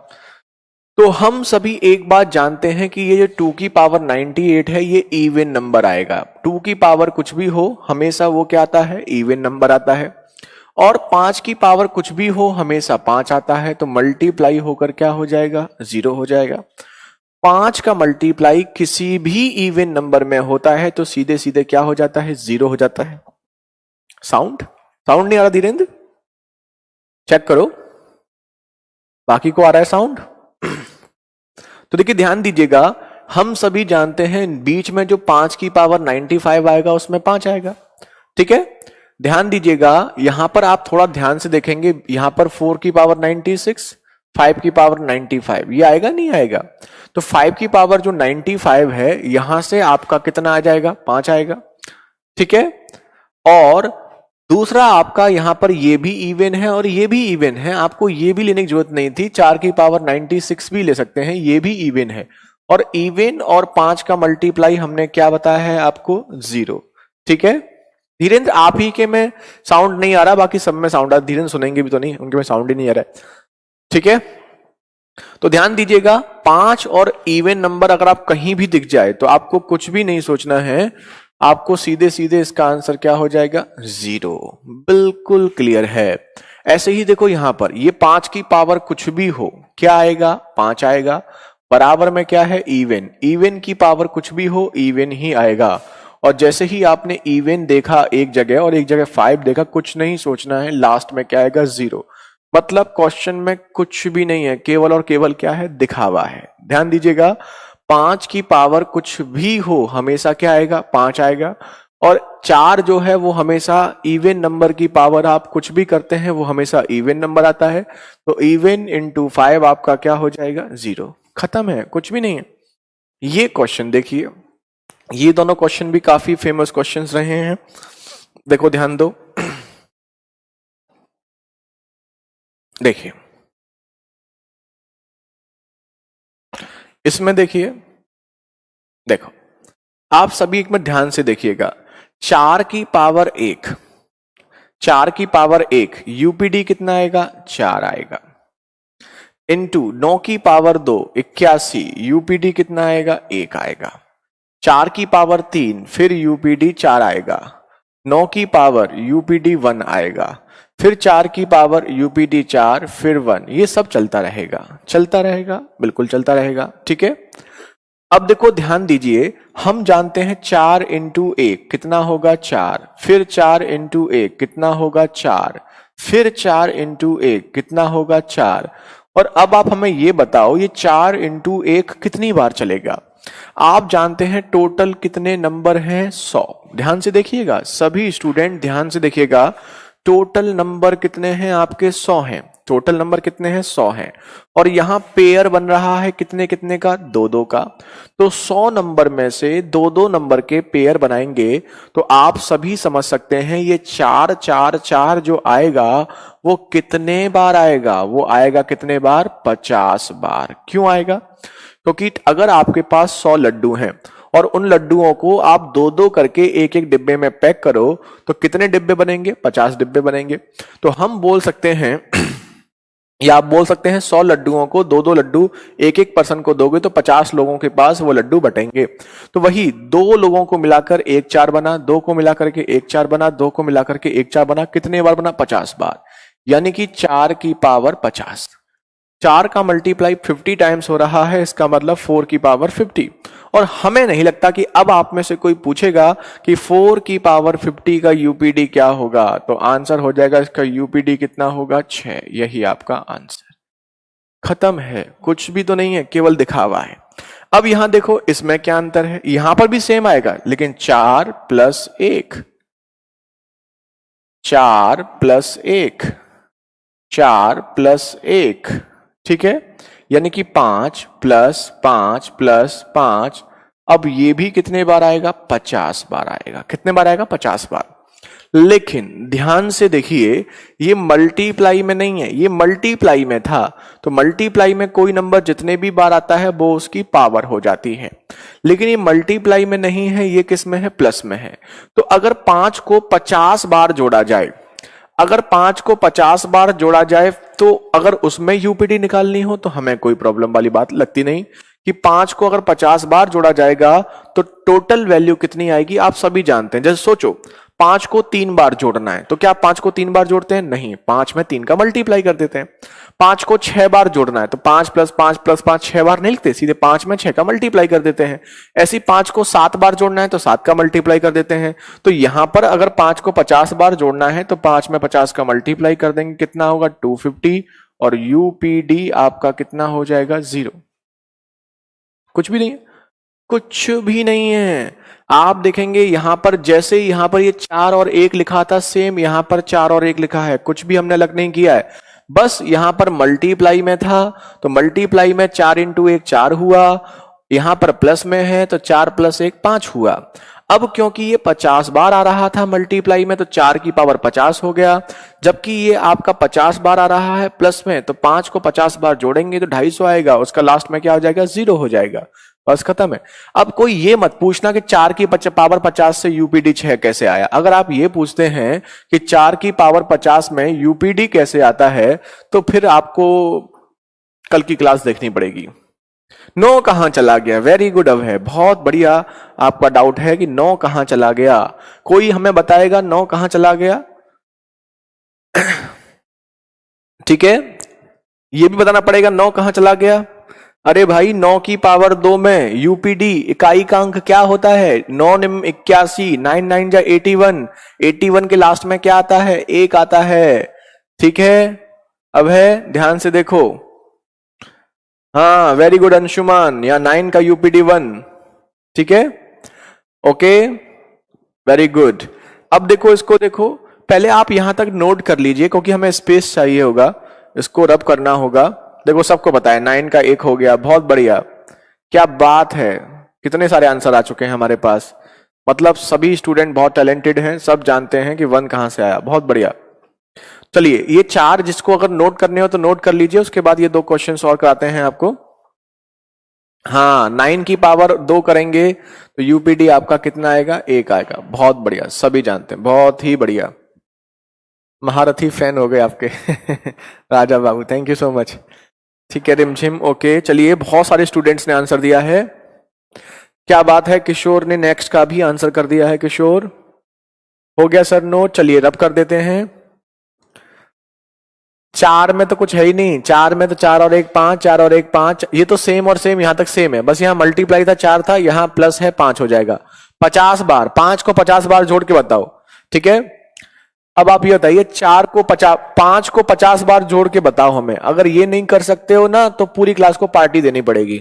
Speaker 1: तो हम सभी एक बात जानते हैं कि ये जो 2 की पावर 98 है ये इवन नंबर आएगा। 2 की पावर कुछ भी हो हमेशा वो क्या आता है, इवन नंबर आता है। और 5 की पावर कुछ भी हो हमेशा 5 आता है, तो मल्टीप्लाई होकर क्या हो जाएगा, जीरो हो जाएगा। 5 का मल्टीप्लाई किसी भी इवन नंबर में होता है तो सीधे सीधे क्या हो जाता है, जीरो हो जाता है। साउंड नहीं आ रहा धीरेन्द्र, चेक करो, बाकी को आ रहा है साउंड। तो देखिए ध्यान दीजिएगा, हम सभी जानते हैं बीच में जो 5 की पावर 95 आएगा उसमें 5 आएगा। ठीक है, ध्यान दीजिएगा, यहां पर आप थोड़ा ध्यान से देखेंगे, यहां पर 4 की पावर 96, 5 की पावर 95, ये आएगा नहीं आएगा। तो 5 की पावर जो 95 है यहां से आपका कितना आ जाएगा, 5 आएगा। ठीक है, और दूसरा आपका यहां पर ये भी इवन है और ये भी इवन है, आपको ये भी लेने की जरूरत नहीं थी, 4 की पावर 96 भी ले सकते हैं, ये भी इवन है। और इवन और 5 का मल्टीप्लाई हमने क्या बताया है आपको, जीरो। ठीक है, धीरेन्द्र आप ही के में साउंड नहीं आ रहा, बाकी सब में साउंड आ रहा, धीरेन्द्र सुनेंगे भी तो नहीं, उनके में साउंड ही नहीं आ रहा है। ठीक है, तो ध्यान दीजिएगा, 5 और इवन नंबर अगर आप कहीं भी दिख जाए तो आपको कुछ भी नहीं सोचना है, आपको सीधे सीधे इसका आंसर क्या हो जाएगा, जीरो। बिल्कुल क्लियर है। ऐसे ही देखो यहां पर ये 5 की पावर कुछ भी हो क्या आएगा, 5 आएगा। बराबर में क्या है, इवन, इवन की पावर कुछ भी हो इवन ही आएगा। और जैसे ही आपने इवन देखा एक जगह और एक जगह 5 देखा, कुछ नहीं सोचना है, लास्ट में क्या आएगा, जीरो। मतलब क्वेश्चन में कुछ भी नहीं है, केवल और केवल क्या है, दिखावा है। ध्यान दीजिएगा, 5 की पावर कुछ भी हो हमेशा क्या आएगा, 5 आएगा। और 4 जो है वो हमेशा इवन नंबर की पावर, आप कुछ भी करते हैं वो हमेशा इवन नंबर आता है। तो इवन इंटू 5 आपका क्या हो जाएगा, जीरो। खत्म है, कुछ भी नहीं है। ये क्वेश्चन देखिए, ये दोनों क्वेश्चन भी काफी फेमस क्वेश्चंस रहे हैं। देखो ध्यान दो, देखिए इसमें देखिए, देखो आप सभी एक मिनट ध्यान से देखिएगा, 4 की पावर 1, 4 की पावर 1 यूपीडी कितना आएगा, 4 आएगा। इंटू 9 की पावर 2 81, यूपीडी कितना आएगा, 1 आएगा। 4 की पावर 3 फिर यूपीडी 4 आएगा। 9 की पावर यूपीडी 1 आएगा। फिर 4 की पावर यूपीडी 4 फिर 1, ये सब चलता रहेगा, चलता रहेगा, बिल्कुल चलता रहेगा। ठीक है, अब देखो ध्यान दीजिए, हम जानते हैं 4 इंटू 1 कितना होगा, 4, फिर 4 इंटू 1 कितना होगा, 4, फिर 4 इंटू 1 कितना होगा, 4। और अब आप हमें ये बताओ, ये 4 इंटू 1 कितनी बार चलेगा। आप जानते हैं टोटल कितने नंबर हैं? 100। ध्यान से देखिएगा, सभी स्टूडेंट ध्यान से देखिएगा, टोटल नंबर कितने हैं आपके? 100 हैं। टोटल नंबर कितने हैं? 100 हैं। और यहां पेयर बन रहा है कितने कितने का? 2-2 का। तो 100 नंबर में से 2-2 नंबर के पेयर बनाएंगे तो आप सभी समझ सकते हैं ये 4-4-4 जो आएगा वो कितने बार आएगा? वो आएगा कितने बार? 50 बार। क्यों आएगा? क्योंकि अगर आपके पास 100 लड्डू हैं और उन लड्डुओं को आप 2-2 करके एक एक डिब्बे में पैक करो तो कितने डिब्बे बनेंगे? 50 डिब्बे बनेंगे। तो हम बोल सकते हैं या आप बोल सकते हैं 100 लड्डुओं को 2-2 लड्डू एक एक पर्सन को दोगे तो 50 लोगों के पास वो लड्डू बटेंगे। तो वही 2 लोगों को मिलाकर 1 4 बना, 2 को मिलाकर के 1 4 बना, 2 को मिलाकर के 1 4 बना। कितने बार बना? 50 बार। यानी कि 4 की पावर 50। 4 का मल्टीप्लाई 50 टाइम्स हो रहा है, इसका मतलब 4 की पावर 50। और हमें नहीं लगता कि अब आप में से कोई पूछेगा कि 4 की पावर 50 का यूपीडी क्या होगा, तो आंसर हो जाएगा इसका यूपीडी कितना होगा? 6। यही आपका आंसर। खत्म है, कुछ भी तो नहीं है, केवल दिखावा है। अब यहां देखो इसमें क्या अंतर है, यहां पर भी सेम आएगा लेकिन 4 + 1, 4 + 1, 4 + 1, ठीक है, यानी कि 5 + 5 + 5। अब ये भी कितने बार आएगा? 50 बार आएगा। कितने बार आएगा? 50 बार। लेकिन ध्यान से देखिए, ये मल्टीप्लाई में नहीं है, ये मल्टीप्लाई में था। तो मल्टीप्लाई में कोई नंबर जितने भी बार आता है वो उसकी पावर हो जाती है, लेकिन ये मल्टीप्लाई में नहीं है, ये किस में है? प्लस में है। तो अगर 5 को 50 बार जोड़ा जाए, अगर 5 को 50 बार जोड़ा जाए तो अगर उसमें यूपीडी निकालनी हो तो हमें कोई प्रॉब्लम वाली बात लगती नहीं कि 5 को अगर 50 बार जोड़ा जाएगा तो टोटल वैल्यू कितनी आएगी आप सभी जानते हैं। जैसे सोचो 5 को 3 बार जोड़ना है तो क्या 5 को 3 बार जोड़ते हैं? नहीं, 5 में 3 का मल्टीप्लाई कर देते हैं। 5 को 6 बार जोड़ना है तो 5 + 5 + 5 6 बार नहीं लिखते, सीधे 5 में 6 का मल्टीप्लाई कर देते हैं। ऐसी 5 को 7 बार जोड़ना है तो 7 का मल्टीप्लाई कर देते हैं। तो यहां पर अगर 5 को 50 बार जोड़ना है तो 5 में 50 का मल्टीप्लाई कर देंगे, कितना होगा? 250। और यूपीडी आपका कितना हो जाएगा? 0। कुछ भी नहीं है, कुछ भी नहीं है। आप देखेंगे यहां पर, जैसे यहां पर ये 4 और 1 लिखा था, सेम यहां पर 4 और 1 लिखा है, कुछ भी हमने अलग नहीं किया है। बस यहां पर मल्टीप्लाई में था तो मल्टीप्लाई में 4 × 1 4 हुआ, यहां पर प्लस में है तो 4 + 1 5 हुआ। अब क्योंकि ये 50 बार आ रहा था मल्टीप्लाई में तो 4 की पावर 50 हो गया, जबकि ये आपका 50 बार आ रहा है प्लस में, तो 5 को 50 बार जोड़ेंगे तो 250 आएगा, उसका लास्ट में क्या हो जाएगा? 0 हो जाएगा। बस खत्म है। अब कोई ये मत पूछना कि 4 की पावर 50 से यूपीडी 6 कैसे आया। अगर आप ये पूछते हैं कि 4 की पावर 50 में यूपीडी कैसे आता है तो फिर आपको कल की क्लास देखनी पड़ेगी। 9 कहां चला गया? वेरी गुड, अब है, बहुत बढ़िया। आपका डाउट है कि 9 कहां चला गया, कोई हमें बताएगा 9 कहां चला गया? ठीक है, ये भी बताना पड़ेगा 9 कहां चला गया। अरे भाई 9 की पावर 2 में यूपीडी इकाई का अंक क्या होता है? 9 × 81, 9 × 9 = 81। 81 के लास्ट में क्या आता है? 1 आता है। ठीक है, अब है, ध्यान से देखो। हाँ, वेरी गुड अंशुमान, या 9 का यूपीडी 1। ठीक है, ओके, वेरी गुड। अब देखो, इसको देखो, पहले आप यहां तक नोट कर लीजिए क्योंकि हमें स्पेस चाहिए होगा, इसको रब करना होगा। देखो सबको पता है 9 का 1 हो गया, बहुत बढ़िया, क्या बात है, कितने सारे आंसर आ चुके हैं हमारे पास। मतलब सभी स्टूडेंट बहुत टैलेंटेड हैं, सब जानते हैं कि 1 कहां से आया, बहुत बढ़िया। चलिए, ये 4 जिसको अगर नोट करने हो तो नोट कर लीजिए, उसके बाद ये 2 क्वेश्चन और कराते हैं आपको। हाँ, 9 की पावर 2 करेंगे तो यूपीडी आपका कितना आएगा? 1 आएगा। बहुत बढ़िया, सभी जानते हैं, बहुत ही बढ़िया, महारथी फैन हो गए आपके। Raja Babu, thank you so much. ठीक है, रिमझिम, ओके। चलिए, बहुत सारे स्टूडेंट्स ने आंसर दिया है, क्या बात है। किशोर ने नेक्स्ट का भी आंसर कर दिया है। किशोर, हो गया सर नोट। चलिए रब कर देते हैं। 4 में तो कुछ है ही नहीं, 4 में तो 4 और 1 5, 4 और 1 5, ये तो सेम और सेम यहां तक सेम है, बस यहां मल्टीप्लाई था 4 था, यहां प्लस है 5 हो जाएगा। 50 बार, 5 को 50 बार जोड़ के बताओ। ठीक है, अब आप ये बताइए 5 को 50 बार जोड़ के बताओ हमें। अगर ये नहीं कर सकते हो ना तो पूरी क्लास को पार्टी देनी पड़ेगी।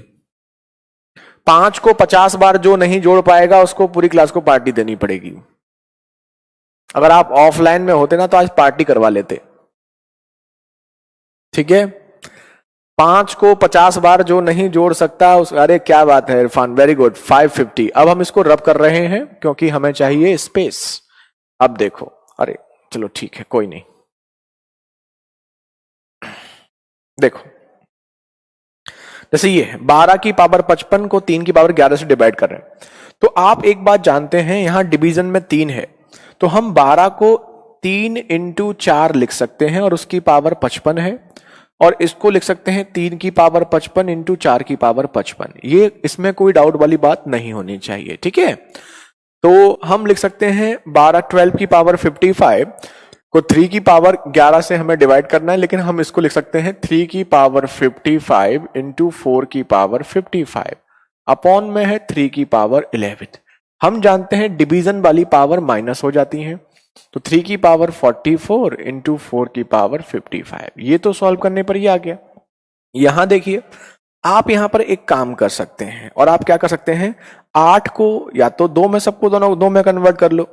Speaker 1: 5 को 50 बार जो नहीं जोड़ पाएगा उसको पूरी क्लास को पार्टी देनी पड़ेगी। अगर आप ऑफलाइन में होते ना तो आज पार्टी करवा लेते। ठीक है, 5 को 50 बार जो नहीं जोड़ सकता उस, अरे क्या बात है इरफान, वेरी गुड, 550। अब हम इसको रब कर रहे हैं क्योंकि हमें चाहिए स्पेस। अब देखो, अरे चलो ठीक है, कोई नहीं। देखो जैसे ये 12 की पावर 55 को 3 की पावर 11 से डिवाइड कर रहे हैं, तो आप एक बात जानते हैं, यहां डिवीजन में 3 है, तो हम 12 को 3 इंटू 4 लिख सकते हैं और उसकी पावर 55 है, और इसको लिख सकते हैं 3 की पावर 55 इंटू 4 की पावर 55। ये इसमें कोई डाउट वाली बात नहीं होनी चाहिए। ठीक है, तो हम लिख सकते हैं 12 की पावर 55 को 3 की पावर 11 से हमें डिवाइड करना है, लेकिन हम इसको लिख सकते हैं 3 की पावर 55 इंटू 4 की पावर 55 अपॉन में है 3 की पावर 11। हम जानते हैं डिवीजन वाली पावर माइनस हो जाती है, तो 3 की पावर 44 इंटू 4 की पावर 55। ये तो सॉल्व करने पर ही आ गया। यहां देखिए, आप यहां पर एक काम कर सकते हैं, और आप क्या कर सकते हैं, 8 को या तो 2 में, सबको दोनों 2 में कन्वर्ट कर लो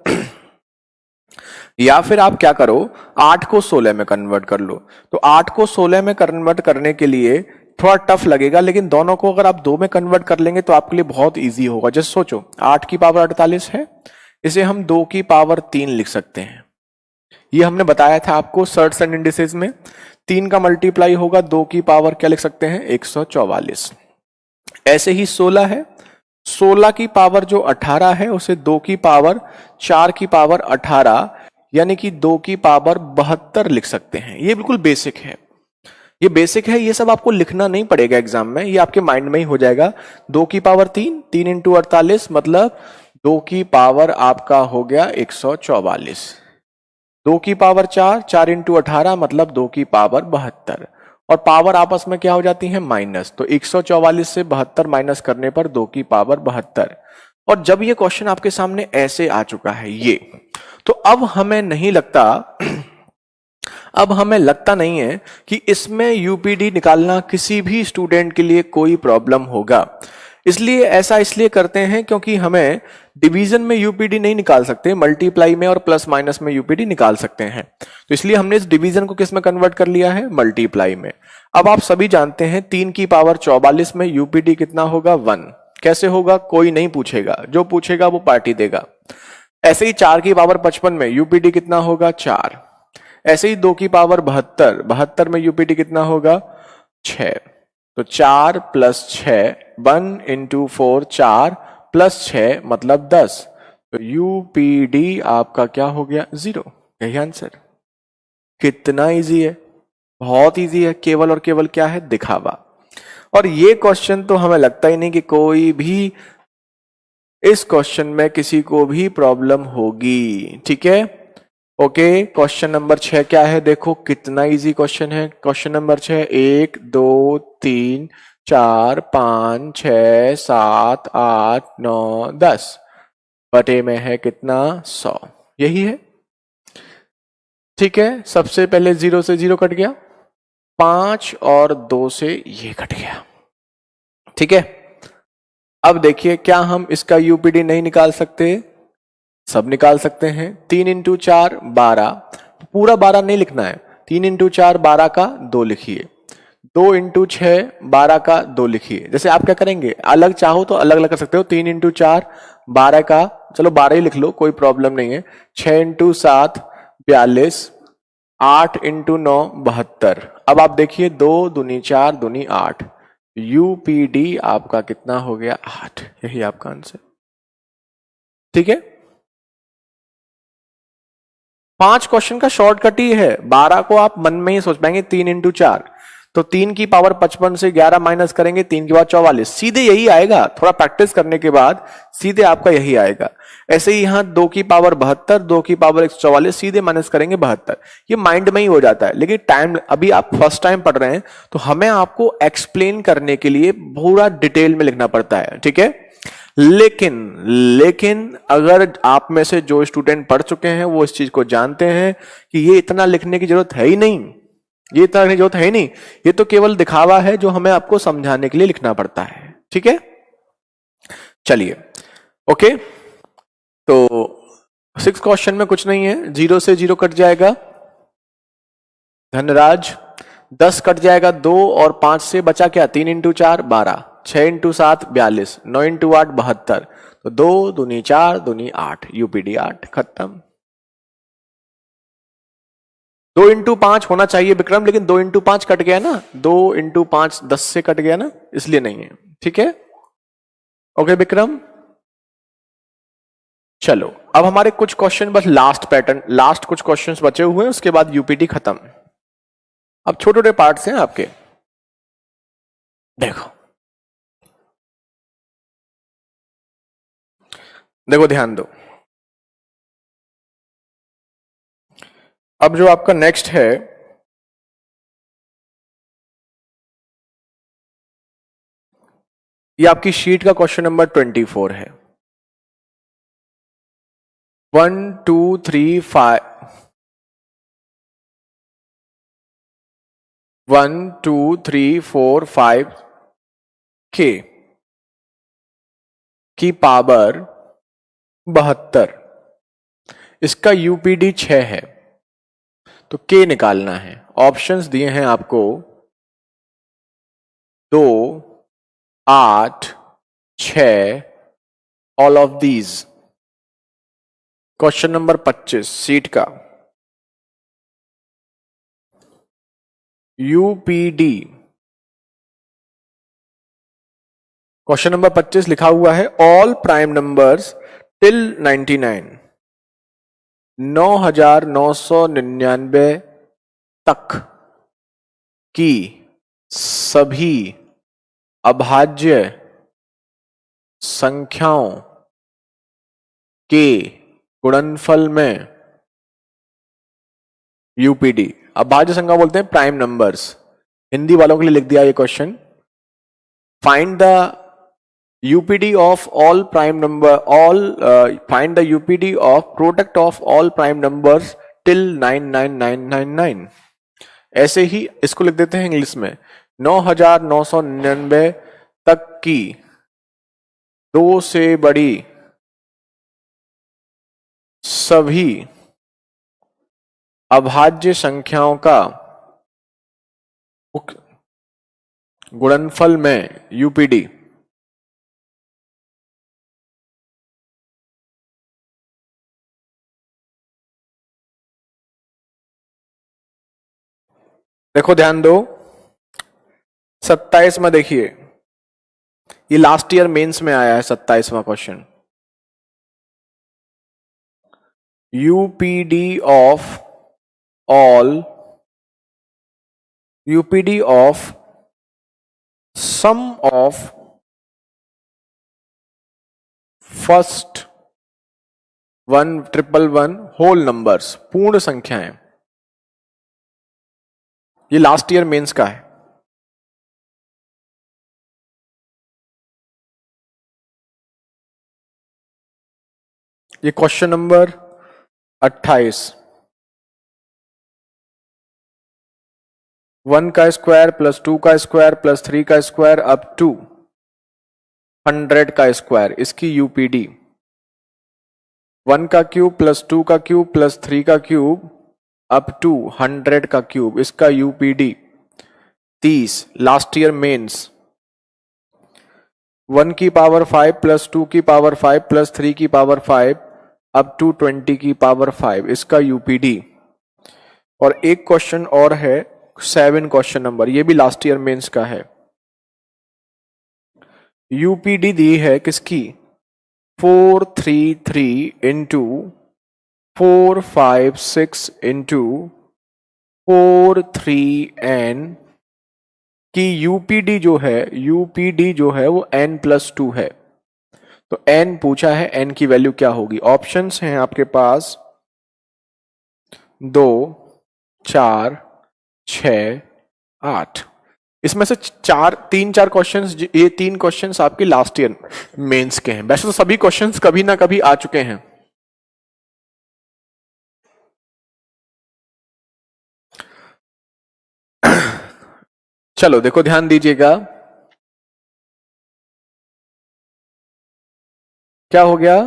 Speaker 1: या फिर आप क्या करो, 8 को 16 में कन्वर्ट कर लो। तो 8 को 16 में कन्वर्ट करने के लिए थोड़ा टफ लगेगा, लेकिन दोनों को अगर आप 2 में कन्वर्ट कर लेंगे तो आपके लिए बहुत इजी होगा। जैसे सोचो 8 की पावर 48 है, इसे हम 2 की पावर 3 लिख सकते हैं। ये हमने बताया था आपको सर्ट्स एंड इंडिसेस में, 3 का मल्टीप्लाई होगा 2 की पावर क्या लिख सकते हैं, 144। ऐसे ही 16 है, 16 की पावर जो 18 है उसे 2 की पावर 4 की पावर 18 यानी कि 2 की पावर 72 लिख सकते हैं। ये बिल्कुल बेसिक है, ये बेसिक है, ये सब आपको लिखना नहीं पड़ेगा एग्जाम में, ये आपके माइंड में ही हो जाएगा। 2 की पावर 3, 3 इंटू 48 मतलब 2 की पावर आपका हो गया 144। 2 की पावर 4, 4 इंटू 18 मतलब 2 की पावर 72, और पावर आपस में क्या हो जाती है, माइनस। तो 144 से 72 माइनस करने पर 2 की पावर 72। और जब ये क्वेश्चन आपके सामने ऐसे आ चुका है ये, तो अब हमें नहीं लगता अब हमें लगता नहीं है कि इसमें यूपीडी निकालना किसी भी स्टूडेंट के लिए कोई प्रॉब्लम होगा। इसलिए ऐसा इसलिए करते हैं क्योंकि हमें डिवीजन में यूपीडी नहीं निकाल सकते, मल्टीप्लाई में और प्लस माइनस में यूपीडी निकाल सकते हैं। तो इसलिए हमने इस डिवीजन को किस में कन्वर्ट कर लिया है, मल्टीप्लाई में। अब आप सभी जानते हैं 3 की पावर 44 में यूपीडी कितना होगा, 1। कैसे होगा, कोई नहीं पूछेगा, जो पूछेगा वो पार्टी देगा। ऐसे ही 4 की पावर 55 में यूपीडी कितना होगा, 4। ऐसे ही 2 की पावर 72 में यूपीडी कितना होगा, 6। तो 4 प्लस 6, 1 इंटू 4 4 प्लस 6 मतलब 10। तो यूपीडी आपका क्या हो गया, 0। यही आंसर। कितना इजी है, बहुत इजी है, केवल और केवल क्या है, दिखावा। और ये क्वेश्चन तो हमें लगता ही नहीं कि कोई भी इस क्वेश्चन में किसी को भी प्रॉब्लम होगी। ठीक है, ओके। क्वेश्चन नंबर 6 क्या है, देखो कितना इजी क्वेश्चन है। क्वेश्चन नंबर 6, 1 2 3 4 5 6 7 8 9 10 बटे में है कितना, 100। यही है। ठीक है, सबसे पहले 0 से 0 कट गया, 5 और 2 से ये कट गया। ठीक है, अब देखिए क्या हम इसका यूपीडी नहीं निकाल सकते, सब निकाल सकते हैं। 3 इंटू 4 12, पूरा 12 नहीं लिखना है, 3 इंटू 4 12 का 2 लिखिए, 2 इंटू 6 12 का 2 लिखिए। जैसे आप क्या करेंगे, अलग चाहो तो अलग अलग कर सकते हो, 3 इंटू 4 12 का, चलो 12 ही लिख लो, कोई प्रॉब्लम नहीं है। 6 इंटू 7 42, 8 इंटू 9 72। अब आप देखिए 2 दूनी 4 दूनी 8, यूपीडी आपका कितना हो गया, 8। यही आपका आंसर। ठीक है, 5 क्वेश्चन का शॉर्टकट ही है। 12 को आप मन में ही सोच पाएंगे, 3 इंटू 4, तो 3 की पावर 55 से 11 माइनस करेंगे, 3 की पावर 44, सीधे यही आएगा। थोड़ा प्रैक्टिस करने के बाद सीधे आपका यही आएगा। ऐसे ही यहां 2 की पावर 72, 2 की पावर 144, सीधे माइनस करेंगे 72। ये माइंड में ही हो जाता है, लेकिन टाइम, अभी आप फर्स्ट टाइम पढ़ रहे हैं तो हमें आपको एक्सप्लेन करने के लिए पूरा डिटेल में लिखना पड़ता है। ठीक है, लेकिन अगर आप में से जो स्टूडेंट पढ़ चुके हैं वो इस चीज को जानते हैं कि ये इतना लिखने की जरूरत है ही नहीं, ये इतना लिखने की जरूरत है ही नहीं, ये तो केवल दिखावा है जो हमें आपको समझाने के लिए लिखना पड़ता है। ठीक है, चलिए, ओके। तो 6 क्वेश्चन में कुछ नहीं है, 0 से 0 कट जाएगा। धनराज 10 कट जाएगा 2 और 5 से बचा क्या, 3 इंटू 4 12, 6 इंटू 7 42, 9 इंटू 8 72, तो 2 दूनी 4 दूनी 8, यूपीडी 8 खत्म। 2 इंटू 5 होना चाहिए विक्रम, लेकिन 2 इंटू 5 कट गया ना, 2 इंटू 5 10 से कट गया ना, इसलिए नहीं है। ठीक है, ओके विक्रम। चलो अब हमारे कुछ क्वेश्चन बस लास्ट पैटर्न, लास्ट कुछ क्वेश्चंस बचे हुए हैं, उसके बाद यूपीटी खत्म। अब छोटे छोटे पार्ट्स हैं आपके, देखो देखो ध्यान दो। अब जो आपका नेक्स्ट है, ये आपकी शीट का क्वेश्चन नंबर 24 है। 1 2 3 5 1 2 3 4 5 के की पावर 72, इसका यूपीडी 6 है, तो के निकालना है। ऑप्शंस दिए हैं आपको 2 8 6, all of these. Question number 25 seat का यूपीडी, क्वेश्चन नंबर 25 लिखा हुआ है ऑल प्राइम नंबर्स टिल 99, 9999 तक की सभी अभाज्य संख्याओं के गुणनफल में यूपीडी। अभाज्य संख्या बोलते हैं प्राइम नंबर्स, हिंदी वालों के लिए लिख दिया ये question. Find the UPD of all prime number, find the UPD of product of all prime numbers till 99999। ऐसे ही इसको लिख देते हैं इंग्लिश में, 9999 तक की 2 से बड़ी सभी अभाज्य संख्याओं का गुणनफल में यूपीडी। देखो ध्यान दो, 27 में देखिए, ये लास्ट ईयर मेंस में आया है 27वां question. UPD of all, UPD of sum of first 111 whole numbers, पूर्ण संख्याएं। ये लास्ट ईयर मेंस का है। ये क्वेश्चन नंबर 28, 1 का स्क्वायर प्लस 2 का स्क्वायर प्लस 3 का स्क्वायर अप टू 100 का स्क्वायर, इसकी यूपीडी। 1 का क्यूब प्लस 2 का क्यूब प्लस 3 का क्यूब अप टू 100 का क्यूब, इसका यूपीडी 30, लास्ट ईयर मेंस। 1 की पावर 5 प्लस 2 की पावर 5 प्लस 3 की पावर 5 अप टू 20 की पावर 5, इसका यूपीडी। और एक क्वेश्चन और है 7 क्वेश्चन नंबर, ये भी लास्ट ईयर मेंस का है। यूपीडी दी है किसकी, 433 इंटू 456 इंटू 43n की यूपीडी जो है, यूपीडी जो है वो n+2 है। तो n पूछा है, n की वैल्यू क्या होगी। ऑप्शंस हैं आपके पास 2 4 6 8, इसमें से 3-4 क्वेश्चंस, ये 3 क्वेश्चंस आपके लास्ट ईयर मेंस के हैं। वैसे तो सभी क्वेश्चंस कभी ना कभी आ चुके हैं। चलो देखो ध्यान दीजिएगा, क्या हो गया?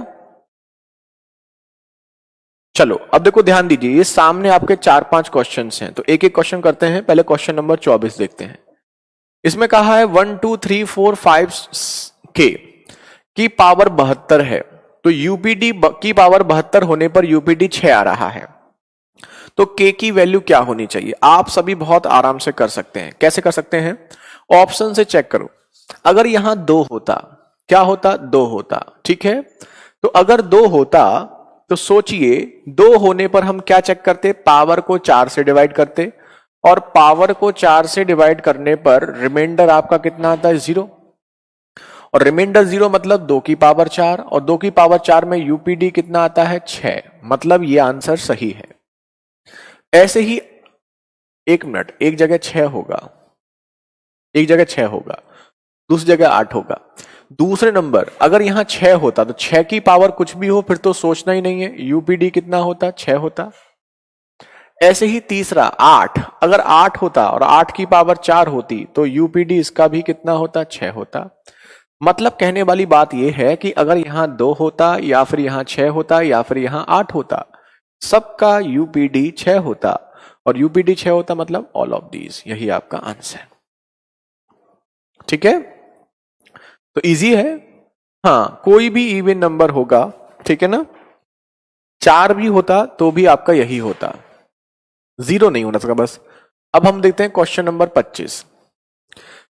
Speaker 1: चलो अब देखो, ध्यान दीजिए, ये सामने आपके 4-5 क्वेश्चंस हैं, तो एक एक क्वेश्चन करते हैं। पहले क्वेश्चन नंबर 24 देखते हैं। इसमें कहा है 1 2 3 4 5 के की पावर 72 है, तो यूपीडी की पावर 72 होने पर यूपीडी 6 आ रहा है, तो के की वैल्यू क्या होनी चाहिए? आप सभी बहुत आराम से कर सकते हैं। कैसे कर सकते हैं? ऑप्शन से चेक करो। अगर यहां 2 होता, क्या होता? 2 होता, ठीक है। तो अगर 2 होता तो सोचिए, 2 होने पर हम क्या चेक करते? पावर को 4 से डिवाइड करते, और पावर को 4 से डिवाइड करने पर रिमाइंडर आपका कितना आता है? 0। और रिमाइंडर 0 मतलब 2 की पावर 4, और 2 की पावर 4 में यूपीडी कितना आता है? 6। मतलब ये आंसर सही है। ऐसे ही, एक मिनट, एक जगह 6 होगा, एक जगह 6 होगा, दूसरी जगह 8 होगा। दूसरे नंबर अगर यहां 6 होता तो 6 की पावर कुछ भी हो फिर तो सोचना ही नहीं है, यूपीडी कितना होता? 6 होता। ऐसे ही तीसरा 8, अगर 8 होता और 8 की पावर 4 होती तो यूपीडी इसका भी कितना होता? 6 होता। मतलब कहने वाली बात यह है कि अगर यहां 2 होता, या फिर यहां 6 होता, या फिर यहां 8 होता, सबका यूपीडी 6 होता, और यूपीडी 6 होता मतलब ऑल ऑफ दीज। यही आपका आंसर, ठीक है। तो इजी है। हाँ, कोई भी इवन नंबर होगा, ठीक है ना, 4 भी होता तो भी आपका यही होता, 0 नहीं होना चाहिए बस। अब हम देखते हैं क्वेश्चन नंबर 25।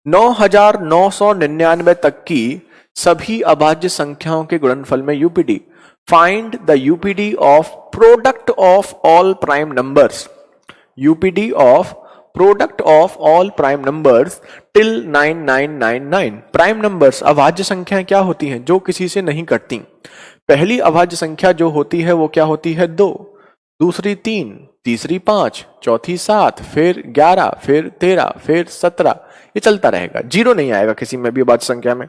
Speaker 1: 9999 तक की सभी अभाज्य संख्याओं के गुणनफल में UPD, find the UPD of product of all prime numbers, UPD of product of all prime numbers till 9999। Prime numbers, अभाज्य संख्याएं क्या होती हैं? जो किसी से नहीं कटती। पहली अभाज्य संख्या जो होती है वो क्या होती है? 2, दूसरी 3, तीसरी 5, चौथी 7, फिर 11, फिर 13, फिर 17, ये चलता रहेगा, 0 नहीं आएगा किसी में भी अभाज्य संख्या में।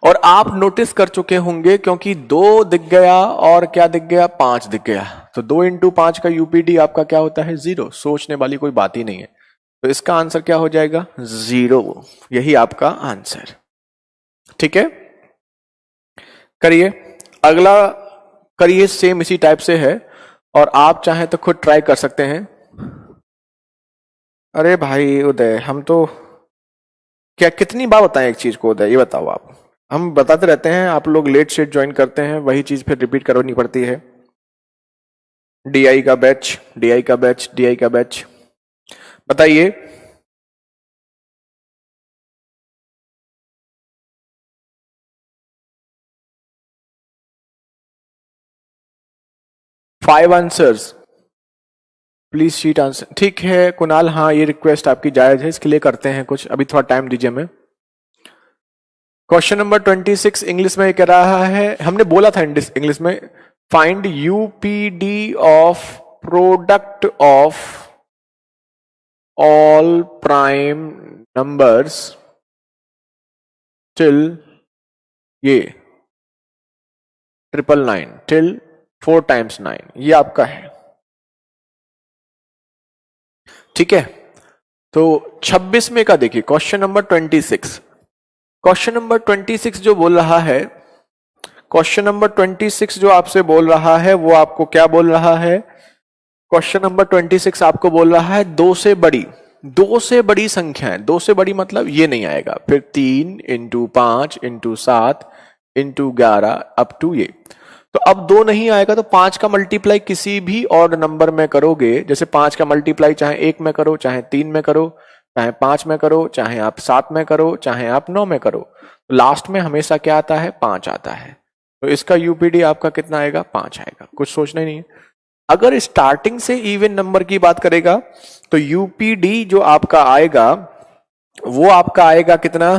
Speaker 1: और आप नोटिस कर चुके होंगे, क्योंकि 2 दिख गया और क्या दिख गया? 5 दिख गया, तो 2 इंटू 5 का यूपीडी आपका क्या होता है? 0। सोचने वाली कोई बात ही नहीं है। तो इसका आंसर क्या हो जाएगा? 0। यही आपका आंसर, ठीक है। करिए अगला, करिए, सेम इसी टाइप से है, और आप चाहें तो खुद ट्राई कर सकते हैं। अरे भाई उदय, हम तो क्या कितनी बार बताएं एक चीज को? उदय ये बताओ आप, हम बताते रहते हैं, आप लोग लेट शेट ज्वाइन करते हैं, वही चीज फिर रिपीट करनी पड़ती है। डीआई का बैच, डीआई का बैच, डीआई का बैच, बताइए। Five answers, please sheet answer. ठीक है कुणाल, हाँ ये रिक्वेस्ट आपकी जायज है, इसके लिए करते हैं कुछ, अभी थोड़ा टाइम दीजिए हमें। क्वेश्चन नंबर 26 इंग्लिश में कह रहा है, हमने बोला था इंग्लिश में, find UPD of product of all prime numbers till ये 999, टिल 4 टाइम्स 9, ये आपका है, ठीक है। तो 26 में का देखिए, क्वेश्चन नंबर 26, क्वेश्चन नंबर 26 जो बोल रहा है, क्वेश्चन नंबर 26 जो आपसे बोल रहा है वो आपको क्या बोल रहा है? क्वेश्चन नंबर 26 आपको बोल रहा है 2 से बड़ी, 2 से बड़ी संख्याएं, 2 से बड़ी मतलब ये नहीं आएगा, फिर 3 into 5 into 7 into 11 up to ये। तो अब 2 नहीं आएगा तो 5 का मल्टीप्लाई किसी भी और नंबर में करोगे, जैसे 5 का मल्टीप्लाई चाहे 1 में करो, चाहे 3 में करो, चाहे 5 में करो, चाहे आप 7 में करो, चाहे आप 9 में करो, लास्ट में हमेशा क्या आता है? 5 आता है। तो इसका यूपीडी आपका कितना आएगा? 5 आएगा, कुछ सोचना ही नहीं है। अगर स्टार्टिंग से इवन नंबर की बात करेगा तो यूपीडी जो आपका आएगा वो आपका आएगा कितना?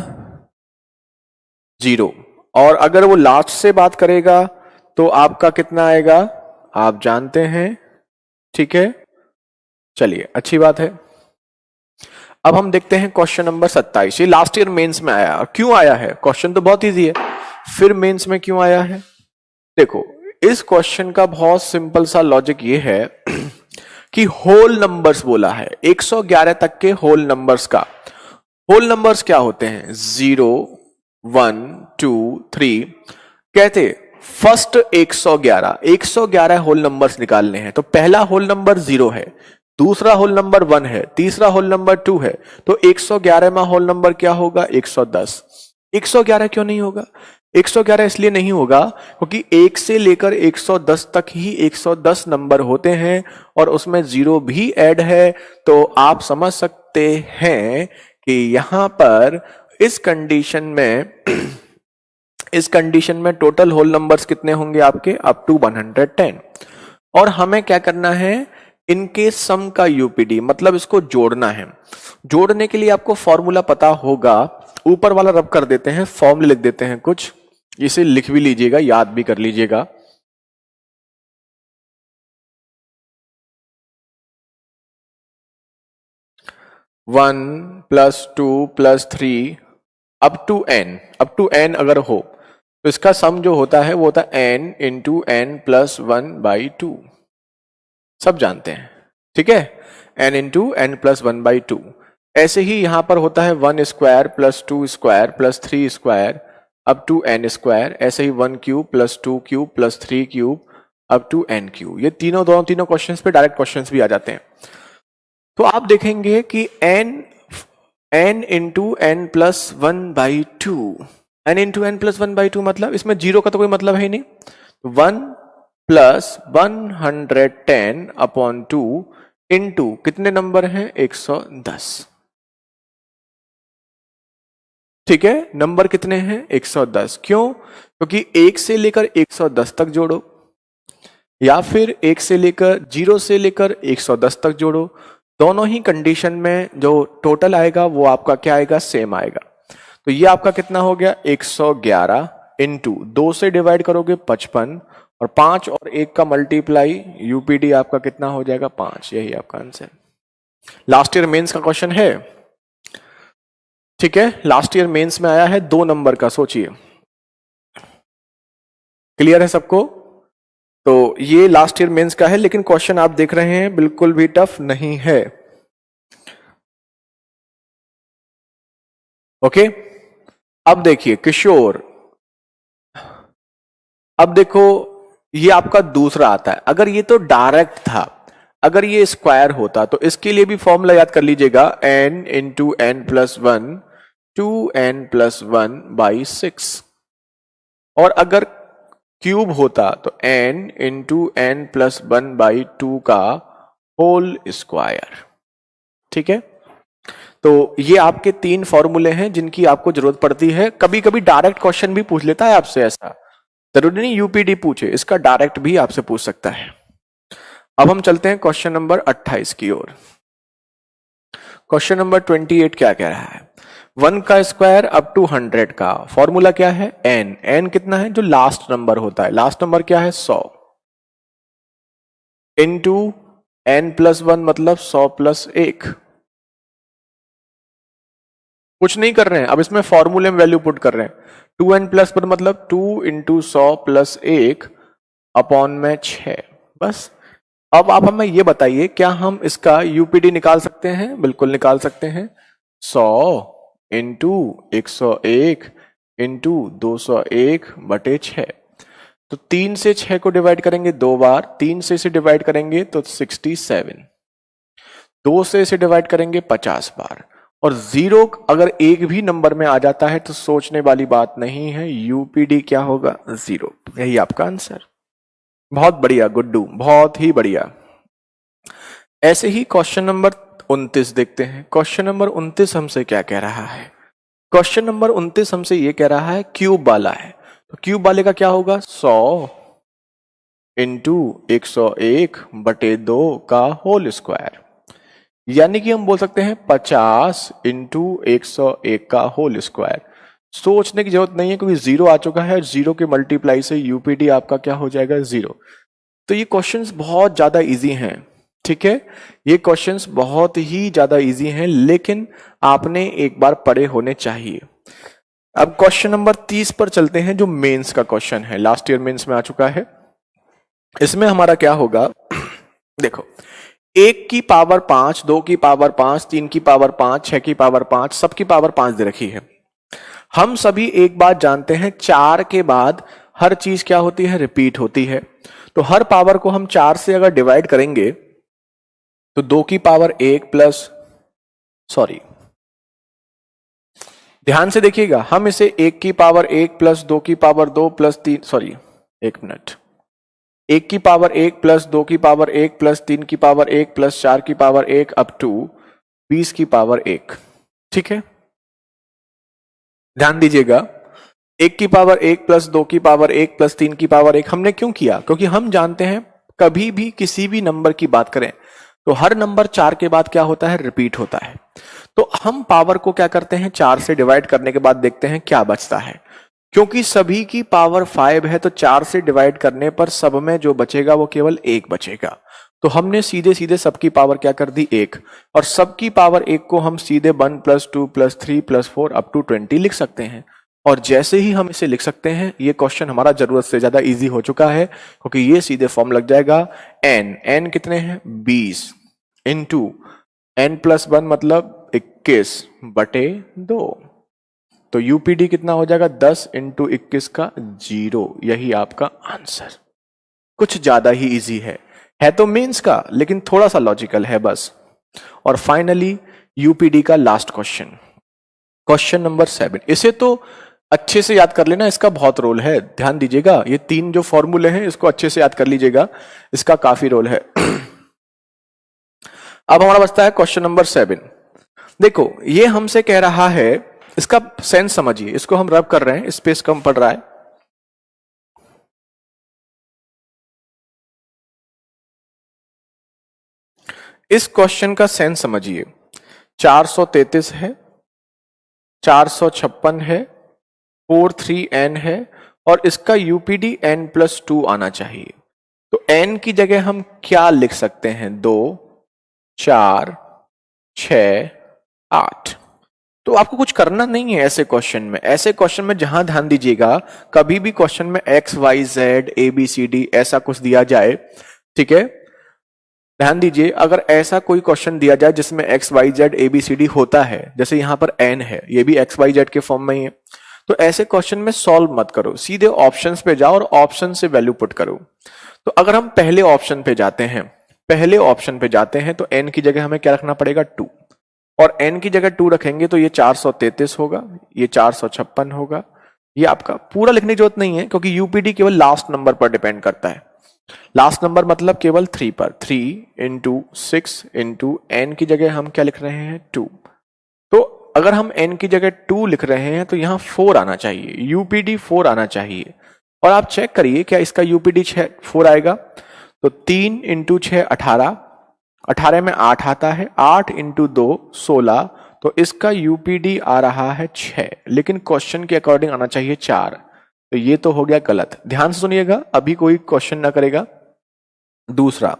Speaker 1: 0। और अगर वो लास्ट से बात करेगा तो आपका कितना आएगा? आप जानते हैं, ठीक है। चलिए अच्छी बात है। अब हम देखते हैं क्वेश्चन नंबर 27, ये लास्ट ईयर मेंस में आया। और क्यों आया है? क्वेश्चन तो बहुत इजी है, फिर मेंस में क्यों आया है? देखो, इस क्वेश्चन का बहुत सिंपल सा लॉजिक ये है कि होल नंबर्स बोला है, 111 तक के होल नंबर्स का। होल नंबर्स क्या होते हैं? 0, 1 2 3 कहते फर्स्ट 111 होल नंबर्स निकालने हैं। तो पहला होल नंबर 0 है, दूसरा होल नंबर 1 है, तीसरा होल नंबर 2 है। तो 111वां होल नंबर क्या होगा? 110। 111 क्यों नहीं होगा? 111 इसलिए नहीं होगा क्योंकि 1 से लेकर 110 तक ही 110 नंबर होते हैं और उसमें 0 भी ऐड है। तो आप समझ सकते हैं कि यहां पर इस कंडीशन में टोटल होल नंबर्स कितने होंगे आपके? Up to 110। और हमें क्या करना है? इनके सम का यूपीडी, मतलब इसको जोड़ना है। जोड़ने के लिए आपको फॉर्मूला पता होगा, ऊपर वाला रब कर देते हैं, फॉर्मूले लिख देते हैं कुछ, इसे लिख भी लीजिएगा, याद भी कर लीजिएगा। One plus two plus three up to N अगर हो तो इसका सम जो होता है वो होता है एन इंटू एन प्लस 1/2। सब जानते हैं, ठीक है? N into N plus 1/2। ऐसे ही यहां पर होता है 1 square plus 2 square plus 3 square up to N square. ऐसे ही 1 cube plus 2 cube plus 3 cube up to N cube. ये तीनों क्वेश्चंस पे डायरेक्ट क्वेश्चंस भी आ जाते हैं। तो आप देखेंगे कि n into N plus 1/2, n into N plus 1/2 मतलब इसमें जीरो का तो कोई मतलब है ही नहीं। 1 प्लस 110 अपॉन 2 इंटू कितने नंबर हैं? 110। ठीक है, नंबर कितने हैं? 110। क्यों? क्योंकि 1 से लेकर 110 तक जोड़ो, या फिर 1 से लेकर 0 से लेकर 110 तक जोड़ो। दोनों ही कंडीशन में जो टोटल आएगा वो आपका क्या आएगा? सेम आएगा। तो ये आपका कितना हो गया? 111 इंटू 2 से डिवाइड करोगे 55 और 5 और 1 का मल्टीप्लाई, यूपीडी आपका कितना हो जाएगा? 5। यही आपका आंसर। लास्ट ईयर मेंस का क्वेश्चन है, ठीक है? लास्ट ईयर मेंस में आया है 2 नंबर का, सोचिए। क्लियर है सबको? तो ये लास्ट ईयर मेंस का है, लेकिन क्वेश्चन आप देख रहे हैं बिल्कुल भी टफ नहीं है। ओके, अब देखिए किशोर, अब देखो ये आपका दूसरा आता है। अगर ये तो डायरेक्ट था, अगर ये स्क्वायर होता तो इसके लिए भी फॉर्मूला याद कर लीजिएगा, n into N plus 1 2n plus 1/6। और अगर क्यूब होता तो n इंटू एन प्लस 1/2 का होल स्क्वायर। ठीक है, तो ये आपके 3 फॉर्मूले हैं जिनकी आपको जरूरत पड़ती है। कभी कभी डायरेक्ट क्वेश्चन भी पूछ लेता है आपसे, ऐसा जरूरी नहीं यूपीडी पूछे, इसका डायरेक्ट भी आपसे पूछ सकता है। अब हम चलते हैं क्वेश्चन नंबर 28 की ओर। क्वेश्चन नंबर 28 क्या कह रहा है? 1 का स्क्वायर अप टू 100 का फॉर्मूला क्या है? n कितना है? जो लास्ट नंबर होता है, लास्ट नंबर क्या है? 100 इंटू n प्लस 1 मतलब 100 प्लस 1। कुछ नहीं कर रहे हैं, अब इसमें फॉर्मूले में वैल्यू पुट कर रहे हैं। 2n प्लस 1 मतलब 2 इंटू 100 प्लस 1 अपॉन में 6। बस। अब आप हमें ये बताइए, क्या हम इसका यूपीडी निकाल सकते हैं? बिल्कुल निकाल सकते हैं। 100 इंटू 101 इंटू 201/6। तो 3 से 6 को डिवाइड करेंगे 2 बार, 3 से इसे डिवाइड करेंगे तो 67, 2 से इसे डिवाइड करेंगे 50 बार। और 0 अगर एक भी नंबर में आ जाता है तो सोचने वाली बात नहीं है, यूपीडी क्या होगा? 0। यही आपका आंसर। बहुत बढ़िया गुड्डू, बहुत ही बढ़िया। ऐसे ही क्वेश्चन नंबर 29 देखते हैं। क्वेश्चन नंबर 29 हमसे क्या कह रहा है? क्वेश्चन नंबर 29 हमसे ये कह रहा है, क्यूब वाला है। तो क्यूब वाले का क्या होगा? 100 इंटू 101/2 का होल स्क्वायर। यानी कि हम बोल सकते हैं 50 इंटू 101 का होल स्क्वायर। सोचने की जरूरत नहीं है क्योंकि 0 आ चुका है, 0 के मल्टीप्लाई से यूपीडी आपका क्या हो जाएगा? 0। तो ये क्वेश्चंस बहुत ज्यादा इजी हैं, ठीक है? ये क्वेश्चंस बहुत ही ज्यादा इजी हैं, लेकिन आपने एक बार पढ़े होने चाहिए। अब क्वेश्चन नंबर 30 पर चलते हैं, जो मेंस का क्वेश्चन है, लास्ट ईयर मेंस में आ चुका है। इसमें हमारा क्या होगा? देखो, 1 की पावर 5, 2 की पावर 5, 3 की पावर 5, 6 की पावर 5, सबकी पावर 5 दे रखी है। हम सभी एक बात जानते हैं, 4 के बाद हर चीज क्या होती है, रिपीट होती है। तो हर पावर को हम 4 से अगर डिवाइड करेंगे तो 2 की पावर 1 प्लस, सॉरी ध्यान से देखिएगा, हम इसे 1 की पावर 1 प्लस 2 की पावर 2 प्लस 3, सॉरी 1 मिनट, 1 की पावर 1 प्लस 2 की पावर 1 प्लस 3 की पावर 1 प्लस 4 की पावर 1 अप टू 20 की पावर 1। ठीक है, ध्यान दीजिएगा, 1 की पावर 1 प्लस 2 की पावर 1 प्लस 3 की पावर 1 हमने क्यों किया? क्योंकि हम जानते हैं कभी भी किसी भी नंबर की बात करें तो हर नंबर 4 के बाद क्या होता है, रिपीट होता है। तो हम पावर को क्या करते हैं, 4 से डिवाइड करने के बाद देखते हैं क्या बचता है। क्योंकि सभी की पावर 5 है तो 4 से डिवाइड करने पर सब में जो बचेगा वो केवल 1 बचेगा। तो हमने सीधे सीधे सबकी पावर क्या कर दी, 1, और सबकी पावर 1 को हम सीधे 1 plus 2 plus 3 plus 4 up to 20 लिख सकते हैं। और जैसे ही हम इसे लिख सकते हैं, ये क्वेश्चन हमारा जरूरत से ज्यादा इजी हो चुका है, क्योंकि ये सीधे फॉर्म लग जाएगा n कितने हैं, 20 इंटू n प्लस 1 मतलब 21 बटे 2। तो यूपीडी कितना हो जाएगा, 10 इंटू 21 का 0। यही आपका आंसर। कुछ ज्यादा ही इजी है तो मेंस का, लेकिन थोड़ा सा लॉजिकल है बस। और फाइनली यूपीडी का लास्ट क्वेश्चन, क्वेश्चन नंबर 7। इसे तो अच्छे से याद कर लेना, इसका बहुत रोल है, ध्यान दीजिएगा। ये 3 जो फॉर्मूले हैं इसको अच्छे से याद कर लीजिएगा, इसका काफी रोल है। अब हमारा बचता है क्वेश्चन नंबर 7। देखो, ये हमसे कह रहा है, इसका सेंस समझिए, इसको हम रब कर रहे हैं, स्पेस कम पड़ रहा है। इस क्वेश्चन का सेंस समझिए, 433 है, 456 है, 43n है, और इसका यूपीडी n प्लस 2 आना चाहिए। तो n की जगह हम क्या लिख सकते हैं, 2, 4, 6, 8। तो आपको कुछ करना नहीं है ऐसे क्वेश्चन में। ऐसे क्वेश्चन में जहां ध्यान दीजिएगा, कभी भी क्वेश्चन में x, y, z, a, b, c, d ऐसा कुछ दिया जाए, ठीक है, ध्यान दीजिए, अगर ऐसा कोई क्वेश्चन दिया जाए जिसमें x, y, z, a, b, c, d होता है, जैसे यहां पर n है, ये भी x, y, z के फॉर्म में ही है, तो ऐसे क्वेश्चन में सॉल्व मत करो, सीधे ऑप्शंस पे जाओ और ऑप्शन से वैल्यू पुट करो। तो अगर हम पहले ऑप्शन पे जाते हैं, तो n की जगह हमें क्या रखना पड़ेगा, 2, और n की जगह 2 रखेंगे तो ये 433 होगा, ये 456 होगा। ये आपका पूरा लिखने की जरूरत नहीं है, क्योंकि यूपीडी केवल लास्ट नंबर पर डिपेंड करता है। लास्ट नंबर मतलब केवल 3 पर, 3 इंटू 6 इंटू n की जगह हम क्या लिख रहे हैं, 2। तो अगर हम n की जगह 2 लिख रहे हैं तो यहां 4 आना चाहिए, यूपीडी 4 आना चाहिए। और आप चेक करिए क्या इसका यूपीडी 4 आएगा। तो 3 इंटू 6 18, 18 में 8 आता है, 8 इंटू 2 16, तो इसका यूपीडी आ रहा है 6, लेकिन क्वेश्चन के अकॉर्डिंग आना चाहिए 4। तो ये तो हो गया गलत। ध्यान से सुनिएगा, अभी कोई क्वेश्चन ना करेगा। दूसरा,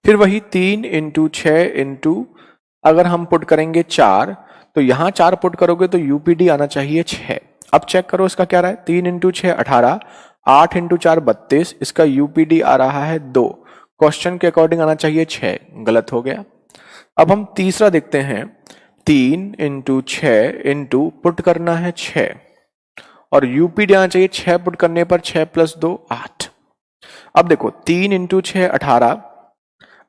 Speaker 1: फिर वही 3 इंटू 6 इंटू, अगर हम पुट करेंगे 4, तो यहां 4 पुट करोगे तो यूपीडी आना चाहिए 6। अब चेक करो इसका क्या रहा है, 3 इंटू 6 18, 8 इंटू 4 32, इसका यूपीडी आ रहा है 2। क्वेश्चन के अकॉर्डिंग आना चाहिए 6, गलत हो गया। अब हम तीसरा देखते हैं, 3 इंटू 6 इंटू पुट करना है 6, और यूपीडी आना चाहिए 6 पुट करने पर 6 प्लस 2 8। अब देखो 3 इंटू 6 18,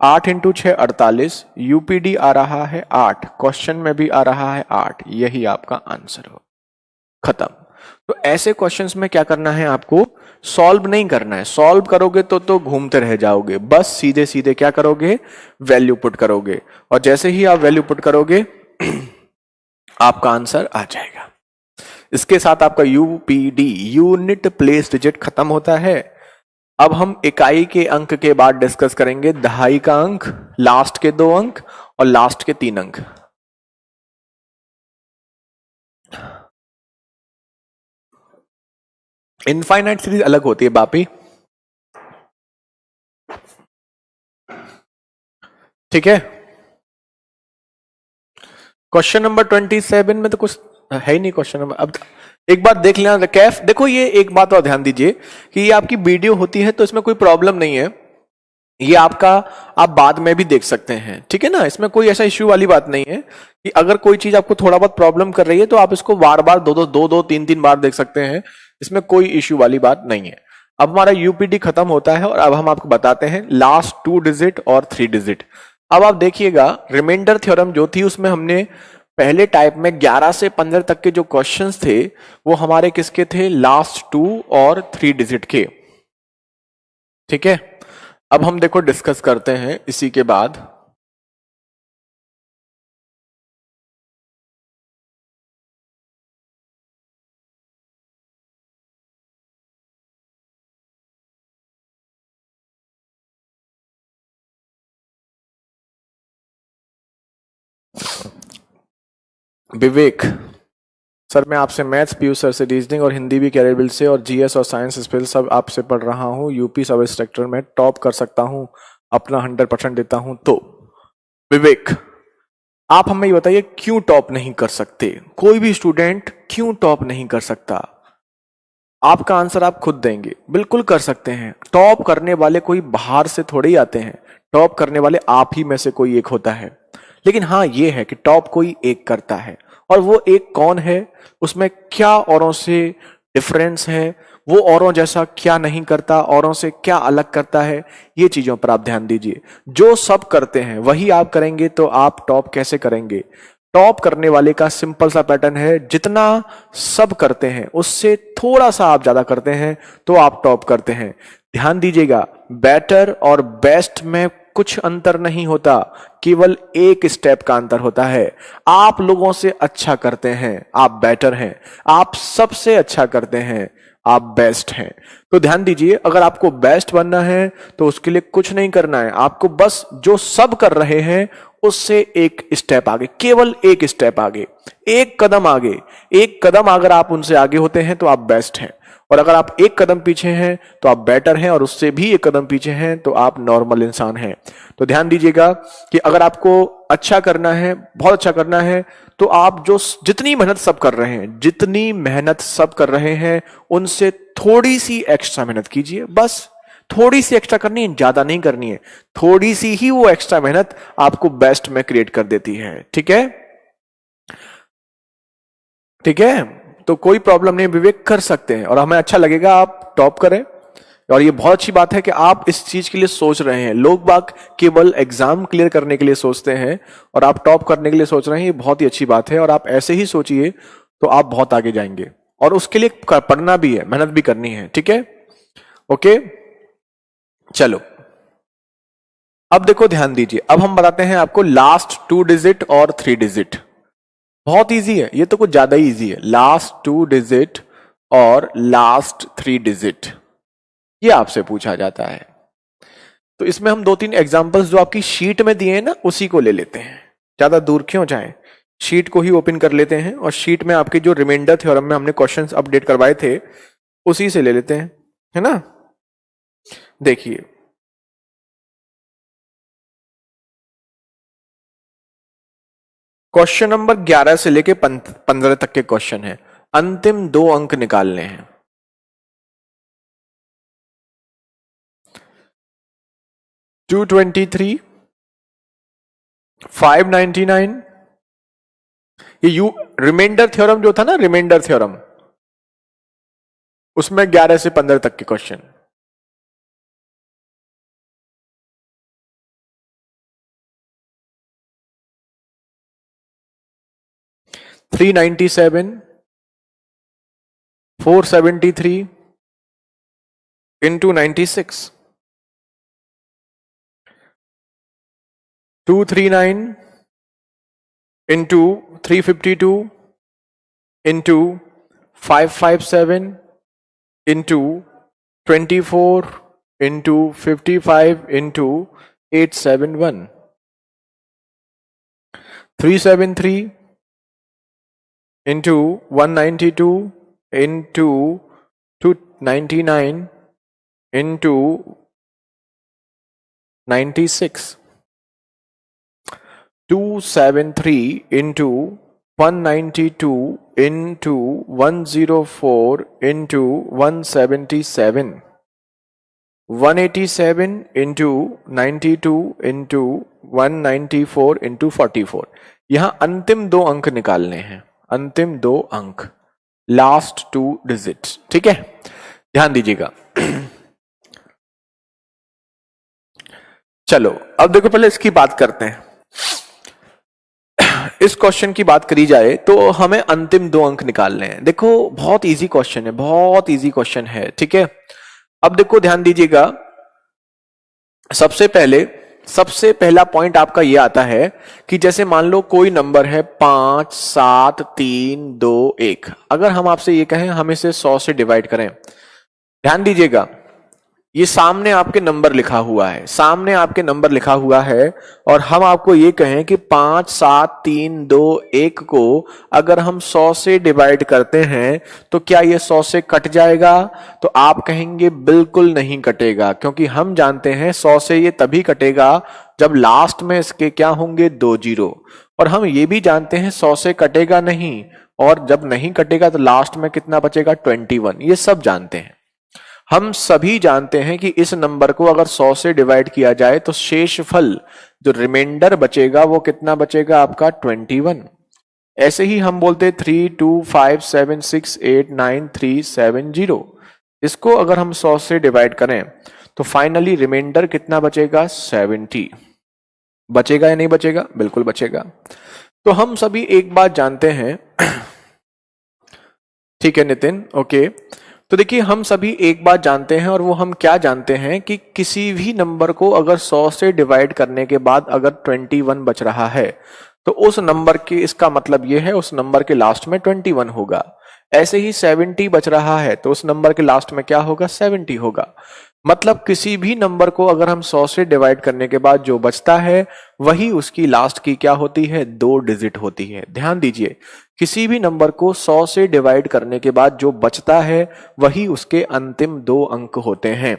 Speaker 1: 8 इंटू 6 48, यूपीडी आ रहा है 8, क्वेश्चन में भी आ रहा है 8। यही आपका आंसर हो, खत्म। तो ऐसे क्वेश्चंस में क्या करना है, आपको सॉल्व नहीं करना है। सॉल्व करोगे तो घूमते रह जाओगे, बस सीधे सीधे क्या करोगे, वैल्यू पुट करोगे, और जैसे ही आप वैल्यू पुट करोगे आपका आंसर आ जाएगा। इसके साथ आपका यूपीडी, यूनिट प्लेस डिजिट, खत्म होता है। अब हम इकाई के अंक के बाद डिस्कस करेंगे दहाई का अंक, लास्ट के 2 अंक और लास्ट के 3 अंक। इनफाइनाइट सीरीज अलग होती है बापी, ठीक है। क्वेश्चन नंबर 27 में तो कुछ है ही नहीं क्वेश्चन नंबर। अब एक बात देख लेना कैफ, देखो ये एक बात और ध्यान दीजिए कि ये आपकी वीडियो होती है तो इसमें कोई प्रॉब्लम नहीं है, ये आपका आप बाद में भी देख सकते हैं, ठीक है ना। इसमें कोई ऐसा इश्यू वाली बात नहीं है कि अगर कोई चीज आपको थोड़ा बहुत प्रॉब्लम कर रही है तो आप इसको बार बार दो तीन तीन बार देख सकते हैं। इसमें कोई इश्यू वाली बात नहीं है। अब हमारा यूपीडी खत्म होता है और अब हम आपको बताते हैं लास्ट 2 डिजिट और 3 डिजिट। अब आप देखिएगा रिमाइंडर थ्योरम जो थी उसमें हमने पहले टाइप में 11 से 15 तक के जो क्वेश्चंस थे वो हमारे किसके थे, लास्ट 2 और 3 डिजिट के, ठीक है। अब हम देखो डिस्कस करते हैं इसी के बाद। विवेक सर, मैं आपसे मैथ्स पीयूष सर से, रीजनिंग और हिंदी भी कैरेबिल से, और जीएस और साइंस स्पेल सब आपसे पढ़ रहा हूँ। यूपी सब इंस्ट्रक्टर में टॉप कर सकता हूँ, अपना 100% देता हूँ। तो विवेक, आप हमें ये बताइए क्यों टॉप नहीं कर सकते? कोई भी स्टूडेंट क्यों टॉप नहीं कर सकता? आपका आंसर आप खुद देंगे। बिल्कुल कर सकते हैं। टॉप करने वाले कोई बाहर से थोड़े ही आते हैं, टॉप करने वाले आप ही में से कोई एक होता है। लेकिन हाँ ये है कि टॉप कोई एक करता है, और वो एक कौन है, उसमें क्या औरों से डिफरेंस है, वो औरों जैसा क्या नहीं करता, औरों से क्या अलग करता है, ये चीजों पर आप ध्यान दीजिए। जो सब करते हैं वही आप करेंगे तो आप टॉप कैसे करेंगे? टॉप करने वाले का सिंपल सा पैटर्न है, जितना सब करते हैं उससे थोड़ा सा आप ज्यादा करते हैं तो आप टॉप करते हैं। ध्यान दीजिएगा, बेटर और बेस्ट में कुछ अंतर नहीं होता, केवल एक स्टेप का अंतर होता है। आप लोगों से अच्छा करते हैं, आप बेटर हैं। आप सबसे अच्छा करते हैं, आप बेस्ट हैं। तो ध्यान दीजिए, अगर आपको बेस्ट बनना है तो उसके लिए कुछ नहीं करना है, आपको बस जो सब कर रहे हैं उससे एक स्टेप आगे, केवल एक स्टेप आगे, एक कदम आगे। एक कदम अगर आप उनसे आगे होते हैं तो आप बेस्ट हैं, और अगर आप एक कदम पीछे हैं तो आप बेटर हैं, और उससे भी एक कदम पीछे हैं तो आप नॉर्मल इंसान हैं। तो ध्यान दीजिएगा कि अगर आपको अच्छा करना है, बहुत अच्छा करना है, तो आप जो जितनी मेहनत सब कर रहे हैं, जितनी मेहनत सब कर रहे हैं उनसे थोड़ी सी एक्स्ट्रा मेहनत कीजिए। बस थोड़ी सी एक्स्ट्रा करनी है, ज्यादा नहीं करनी है। थोड़ी सी ही वो एक्स्ट्रा मेहनत आपको बेस्ट में क्रिएट कर देती है। ठीक है, ठीक है। तो कोई प्रॉब्लम नहीं, विवेक कर सकते हैं, और हमें अच्छा लगेगा आप टॉप करें। और ये बहुत अच्छी बात है कि आप इस चीज के लिए सोच रहे हैं। लोग बाग केवल एग्जाम क्लियर करने के लिए सोचते हैं, और आप टॉप करने के लिए सोच रहे हैं, ये बहुत ही अच्छी बात है। और आप ऐसे ही सोचिए तो आप बहुत आगे जाएंगे, और उसके लिए पढ़ना भी है, मेहनत भी करनी है। ठीक है, ओके, चलो अब देखो, ध्यान दीजिए। अब हम बताते हैं आपको लास्ट 2 डिजिट और 3 डिजिट। बहुत इजी है, ये तो कुछ ज्यादा ही इजी है। लास्ट 2 डिजिट और लास्ट 3 डिजिट, ये आपसे पूछा जाता है। तो इसमें हम 2-3 एग्जांपल्स जो आपकी शीट में दिए हैं ना, उसी को ले लेते हैं। ज्यादा दूर क्यों जाएं, शीट को ही ओपन कर लेते हैं, और शीट में आपके जो रिमाइंडर थ्योरम में हमने क्वेश्चंस अपडेट करवाए थे उसी से ले लेते हैं, है ना। देखिए, क्वेश्चन नंबर 11 से लेके 15 तक के क्वेश्चन है। अंतिम 2 अंक निकालने हैं। 223, 599, ये यू रिमाइंडर थ्योरम जो था ना, रिमाइंडर थ्योरम, उसमें 11 से 15 तक के question. Three 97, 473 into 96, 239 into 352 into 557 into 24 into 55 into 871, 373 into 192 into 299 into 96, 273 into 192 into 104 into 177, 187 into 92 into 194 into 44। यहां अंतिम दो अंक निकालने हैं, अंतिम दो अंक, लास्ट 2 डिजिट्स। ठीक है, ध्यान दीजिएगा। चलो अब देखो, पहले इसकी बात करते हैं। इस क्वेश्चन की बात करी जाए तो हमें अंतिम दो अंक निकालने हैं। देखो बहुत इजी क्वेश्चन है, बहुत इजी क्वेश्चन है। ठीक है, अब देखो ध्यान दीजिएगा। सबसे पहला पॉइंट आपका ये आता है कि जैसे मान लो कोई नंबर है 5 7 3 2 1। अगर हम आपसे ये कहें हम इसे 100 से डिवाइड करें, ध्यान दीजिएगा, ये सामने आपके नंबर लिखा हुआ है, सामने आपके नंबर लिखा हुआ है, और हम आपको ये कहें कि 5 7 3 2 1 को अगर हम 100 से डिवाइड करते हैं तो क्या ये 100 से कट जाएगा? तो आप कहेंगे बिल्कुल नहीं कटेगा, क्योंकि हम जानते हैं 100 से ये तभी कटेगा जब लास्ट में इसके क्या होंगे, 2 जीरो। और हम ये भी जानते हैं 100 से कटेगा नहीं, और जब नहीं कटेगा तो लास्ट में कितना बचेगा, 21। ये सब जानते हैं, हम सभी जानते हैं कि इस नंबर को अगर 100 से डिवाइड किया जाए तो शेषफल जो रिमाइंडर बचेगा वो कितना बचेगा आपका, 21। ऐसे ही हम बोलते 3 2 5 7 6 8 9 3 7 0। इसको अगर हम 100 से डिवाइड करें तो फाइनली रिमाइंडर कितना बचेगा, 70। बचेगा या नहीं बचेगा? बिल्कुल बचेगा। तो हम सभी एक बात जानते हैं, ठीक है नितिन, ओके। तो देखिए हम सभी एक बात जानते हैं, और वो हम क्या जानते हैं कि किसी भी नंबर को अगर 100 से डिवाइड करने के बाद अगर 21 बच रहा है तो उस नंबर के, इसका मतलब ये है उस नंबर के लास्ट में 21 होगा। ऐसे ही 70 बच रहा है तो उस नंबर के लास्ट में क्या होगा, 70 होगा। मतलब किसी भी नंबर को अगर हम 100 से डिवाइड करने के बाद जो बचता है वही उसकी लास्ट की क्या होती है, 2 डिजिट होती है। ध्यान दीजिए, किसी भी नंबर को 100 से डिवाइड करने के बाद जो बचता है वही उसके अंतिम 2 अंक होते हैं।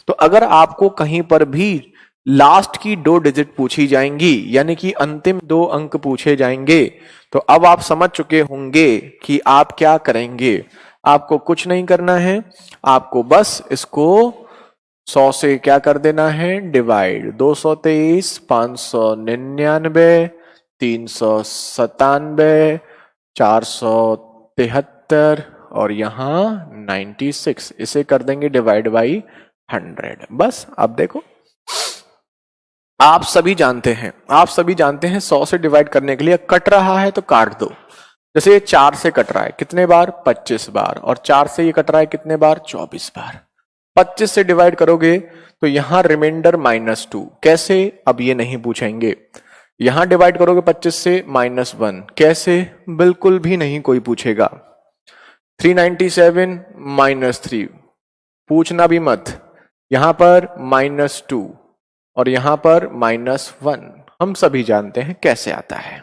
Speaker 1: तो अगर आपको कहीं पर भी लास्ट की 2 डिजिट पूछी जाएंगी, यानी कि अंतिम 2 अंक पूछे जाएंगे, तो अब आप समझ चुके होंगे कि आप क्या करेंगे। आपको कुछ नहीं करना है, आपको बस इसको 100 से क्या कर देना है, डिवाइड। 223, 599, 397, 473 और यहां 96, इसे कर देंगे डिवाइड बाई 100। बस अब देखो, आप सभी जानते हैं 100 से डिवाइड करने के लिए कट रहा है तो काट दो। जैसे ये 4 से कट रहा है कितने बार, 25 बार, और 4 से ये कट रहा है कितने बार, 24 बार। 25 से डिवाइड करोगे तो यहां रिमाइंडर -2, कैसे, अब ये नहीं पूछेंगे। यहां डिवाइड करोगे 25 से -1, कैसे, बिल्कुल भी नहीं कोई पूछेगा। 397 -3, पूछना भी मत। यहां पर -2 और यहां पर -1, हम सभी जानते हैं कैसे आता है।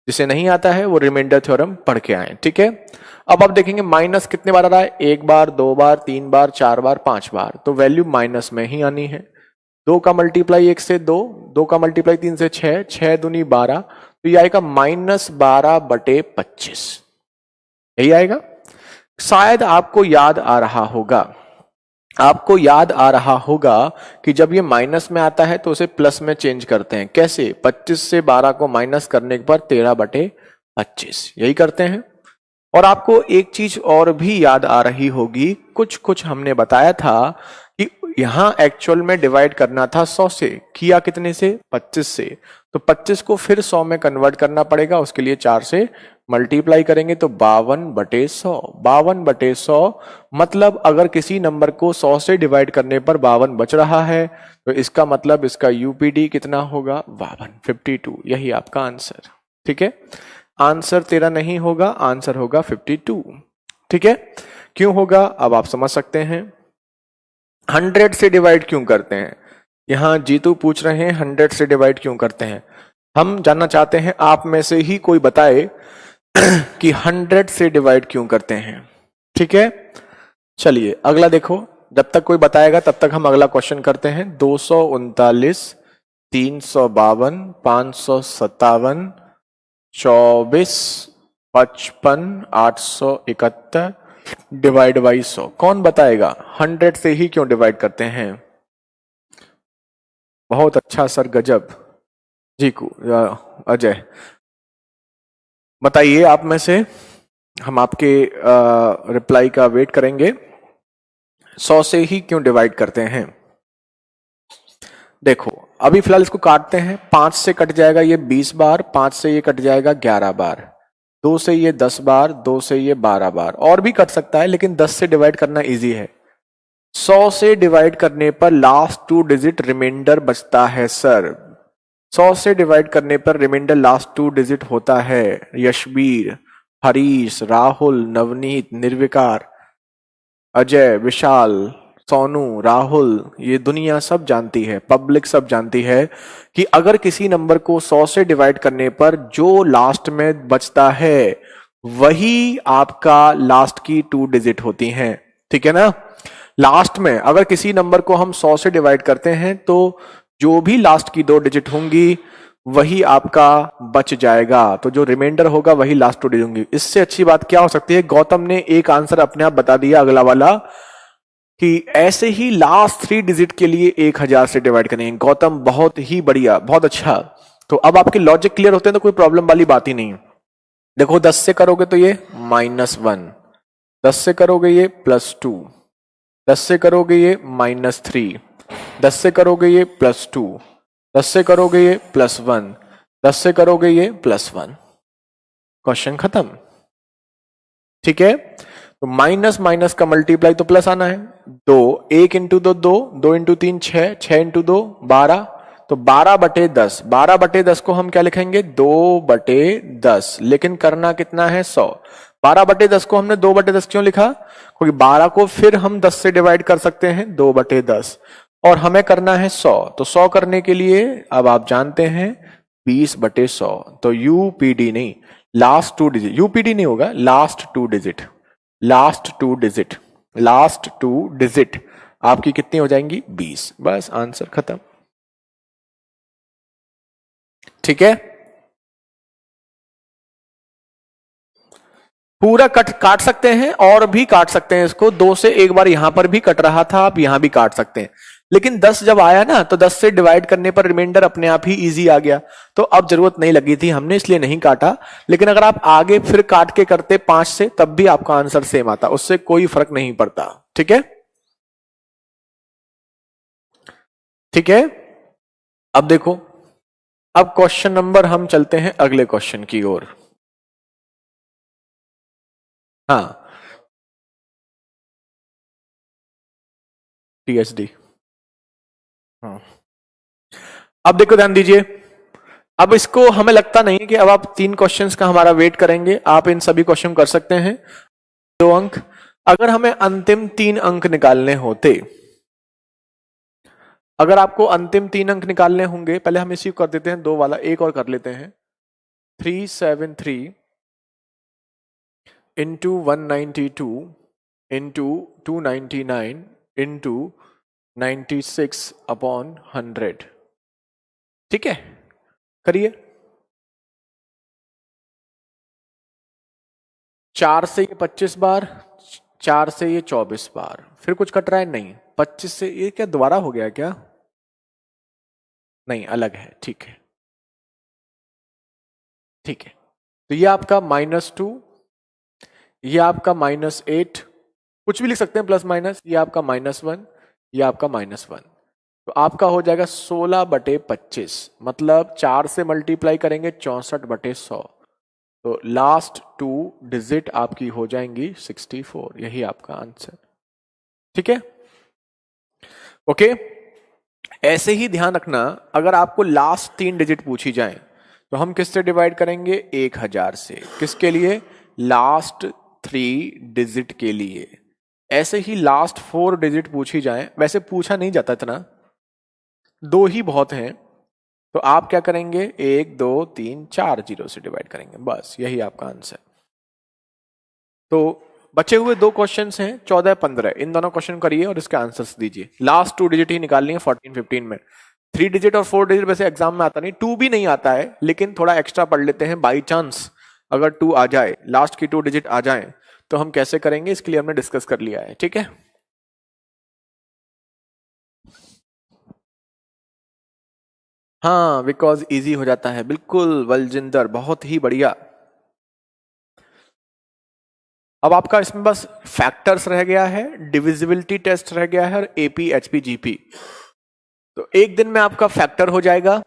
Speaker 1: जिसे नहीं आता है वो रिमाइंडर थ्योरम पढ़ के आए, ठीक है। अब आप देखेंगे माइनस कितने बार आ रहा है, 1 बार, 2 बार, 3 बार, 4 बार, 5 बार, तो वैल्यू माइनस में ही आनी है। 2 का मल्टीप्लाई 1 से 2, 2 का मल्टीप्लाई 3 से 6, 6 दूनी 12, तो ये आएगा -12/25, यही आएगा। शायद आपको याद आ रहा होगा, कि जब ये माइनस में आता है तो उसे प्लस में चेंज करते हैं। कैसे, 25 से 12 को माइनस करने पर 13/25, यही करते हैं। और आपको एक चीज और भी याद आ रही होगी, कुछ हमने बताया था कि यहां एक्चुअल में डिवाइड करना था 100 से, किया कितने से, 25 से, तो 25 को फिर 100 में कन्वर्ट करना पड़ेगा, उसके लिए 4 से मल्टीप्लाई करेंगे तो 52/100। 52/100 मतलब अगर किसी नंबर को 100 से डिवाइड करने पर 52 बच रहा है तो इसका मतलब इसका यूपीडी कितना होगा, 52, यही आपका आंसर, ठीक है। आंसर 13 नहीं होगा, आंसर होगा 52, ठीक है। क्यों होगा अब आप समझ सकते हैं। 100 से डिवाइड क्यों करते हैं, यहां जीतू पूछ रहे हैं 100 से डिवाइड क्यों करते हैं। हम जानना चाहते हैं, आप में से ही कोई बताए कि 100 से डिवाइड क्यों करते हैं, ठीक है। चलिए अगला देखो, जब तक कोई बताएगा तब तक हम अगला क्वेश्चन करते हैं। 239, 352, 557, 24, 55, 871 डिवाइड बाई 100। कौन बताएगा 100 से ही क्यों डिवाइड करते हैं? बहुत अच्छा सर, गजब। जी अजय, बताइए आप में से, हम आपके रिप्लाई का वेट करेंगे। 100 से ही क्यों डिवाइड करते हैं? देखो, अभी फिलहाल इसको काटते हैं। 5 से कट जाएगा ये 20 बार, 5 से ये कट जाएगा 11 बार, 2 से ये 10 बार, 2 से ये 12 बार, और भी कट सकता है लेकिन 10 से डिवाइड करना इजी है। 100 से डिवाइड करने पर लास्ट 2 डिजिट रिमाइंडर बचता है सर। 100 से डिवाइड करने पर रिमाइंडर लास्ट 2 डिजिट होता है। यशबीर, हरीश, राहुल, नवनीत, निर्विकार, अजय, विशाल, सोनू, राहुल, ये दुनिया सब जानती है, पब्लिक सब जानती है कि अगर किसी नंबर को 100 से डिवाइड करने पर जो लास्ट में बचता है वही आपका लास्ट की 2 डिजिट होती हैं। ठीक है ना? लास्ट में अगर किसी नंबर को हम 100 से डिवाइड करते हैं तो जो भी लास्ट की 2 डिजिट होंगी वही आपका बच जाएगा, तो जो रिमाइंडर होगा वही लास्ट 2 डिजिट होंगी। इससे अच्छी बात क्या हो सकती है? गौतम ने एक आंसर अपने आप बता दिया, अगला वाला, कि ऐसे ही लास्ट 3 डिजिट के लिए 1000 से डिवाइड करेंगे। गौतम बहुत ही बढ़िया, बहुत अच्छा। तो अब आपके लॉजिक क्लियर होते हैं तो कोई प्रॉब्लम वाली बात ही नहीं। देखो, 10 से करोगे तो ये -1, 10 से करोगे ये +2, 10 से करोगे ये -3, 10 से करोगे ये +2, 10 से करोगे ये +1, 10 से करोगे ये +1। क्वेश्चन खत्म। ठीक है? तो माइनस माइनस का मल्टीप्लाई तो प्लस आना है। 2, 1 इंटू 2 2, 2 इंटू 3 6, 6 इंटू 2 12, तो 12/10। 12/10 को हम क्या लिखेंगे? 2/10, लेकिन करना कितना है? 100। 12/10 को हमने 2/10 क्यों लिखा? क्योंकि 12 को फिर हम 10 से डिवाइड कर सकते हैं, 2/10, और हमें करना है 100। तो 100 करने के लिए अब आप जानते हैं 20/100। तो यूपीडी नहीं, लास्ट 2 डिजिट, यूपीडी नहीं होगा, last 2 digit, last 2 digit, last 2 digit आपकी कितनी हो जाएंगी? 20। बस आंसर खत्म। ठीक है? पूरा काट सकते हैं और भी काट सकते हैं इसको। 2 से एक बार यहां पर भी कट रहा था, आप यहां भी काट सकते हैं, लेकिन 10 जब आया ना तो 10 से डिवाइड करने पर रिमाइंडर अपने आप ही इजी आ गया, तो अब जरूरत नहीं लगी थी, हमने इसलिए नहीं काटा। लेकिन अगर आप आगे फिर काट के करते 5 से, तब भी आपका आंसर सेम आता, उससे कोई फर्क नहीं पड़ता। ठीक है? ठीक है? अब देखो, अब क्वेश्चन नंबर, हम चलते हैं अगले क्वेश्चन की ओर। हाँ, पीएचडी। हाँ, अब देखो, ध्यान दीजिए। अब इसको हमें लगता नहीं कि अब आप 3 क्वेश्चंस का हमारा वेट करेंगे, आप इन सभी क्वेश्चन कर सकते हैं। 2 अंक, अगर हमें अंतिम 3 अंक निकालने होते, अगर आपको अंतिम 3 अंक निकालने होंगे, पहले हम इसी को कर देते हैं, 2 वाला एक और कर लेते हैं। 373 इंटू 192 इंटू 299 इंटू 96/100। ठीक है? करिए। 4 से ये 25 बार, 4 से ये 24 बार, फिर कुछ कट रहा है? नहीं। 25 से ये क्या दोबारा हो गया क्या? नहीं, अलग है। ठीक है, ठीक है। तो ये आपका -2, ये आपका -8, कुछ भी लिख सकते हैं प्लस माइनस, ये आपका -1, ये आपका -1। तो आपका हो जाएगा 16/25, मतलब 4 से मल्टीप्लाई करेंगे 64/100। तो लास्ट 2 डिजिट आपकी हो जाएंगी 64, यही आपका आंसर। ठीक है? ओके। ऐसे ही ध्यान रखना, अगर आपको लास्ट 3 डिजिट पूछी जाए तो हम किससे डिवाइड करेंगे? 1000 से। किसके लिए? लास्ट 3 डिजिट के लिए। ऐसे ही लास्ट 4 डिजिट पूछी जाए, वैसे पूछा नहीं जाता इतना, 2 ही बहुत हैं, तो आप क्या करेंगे? 1 2 3 4 जीरो से डिवाइड करेंगे, बस यही आपका आंसर। तो बचे हुए 2 क्वेश्चंस हैं, 14 15, इन दोनों क्वेश्चन करिए और इसके आंसर्स दीजिए। लास्ट 2 डिजिट ही निकालनी है 14 15 में। 3 डिजिट और 4 डिजिट वैसे एग्जाम में आता नहीं, 2 भी नहीं आता है, लेकिन थोड़ा एक्स्ट्रा पढ़ लेते हैं, बाई चांस अगर 2 आ जाए, लास्ट की 2 डिजिट आ जाए, तो हम कैसे करेंगे इसके लिए हमने डिस्कस कर लिया है। ठीक है? हाँ, बिकॉज इजी हो जाता है, बिल्कुल बलजिंदर, बहुत ही बढ़िया। अब आपका इसमें बस फैक्टर्स रह गया है, डिविजिबिलिटी टेस्ट रह गया है और एपी एचपी जीपी। तो एक दिन में आपका फैक्टर हो जाएगा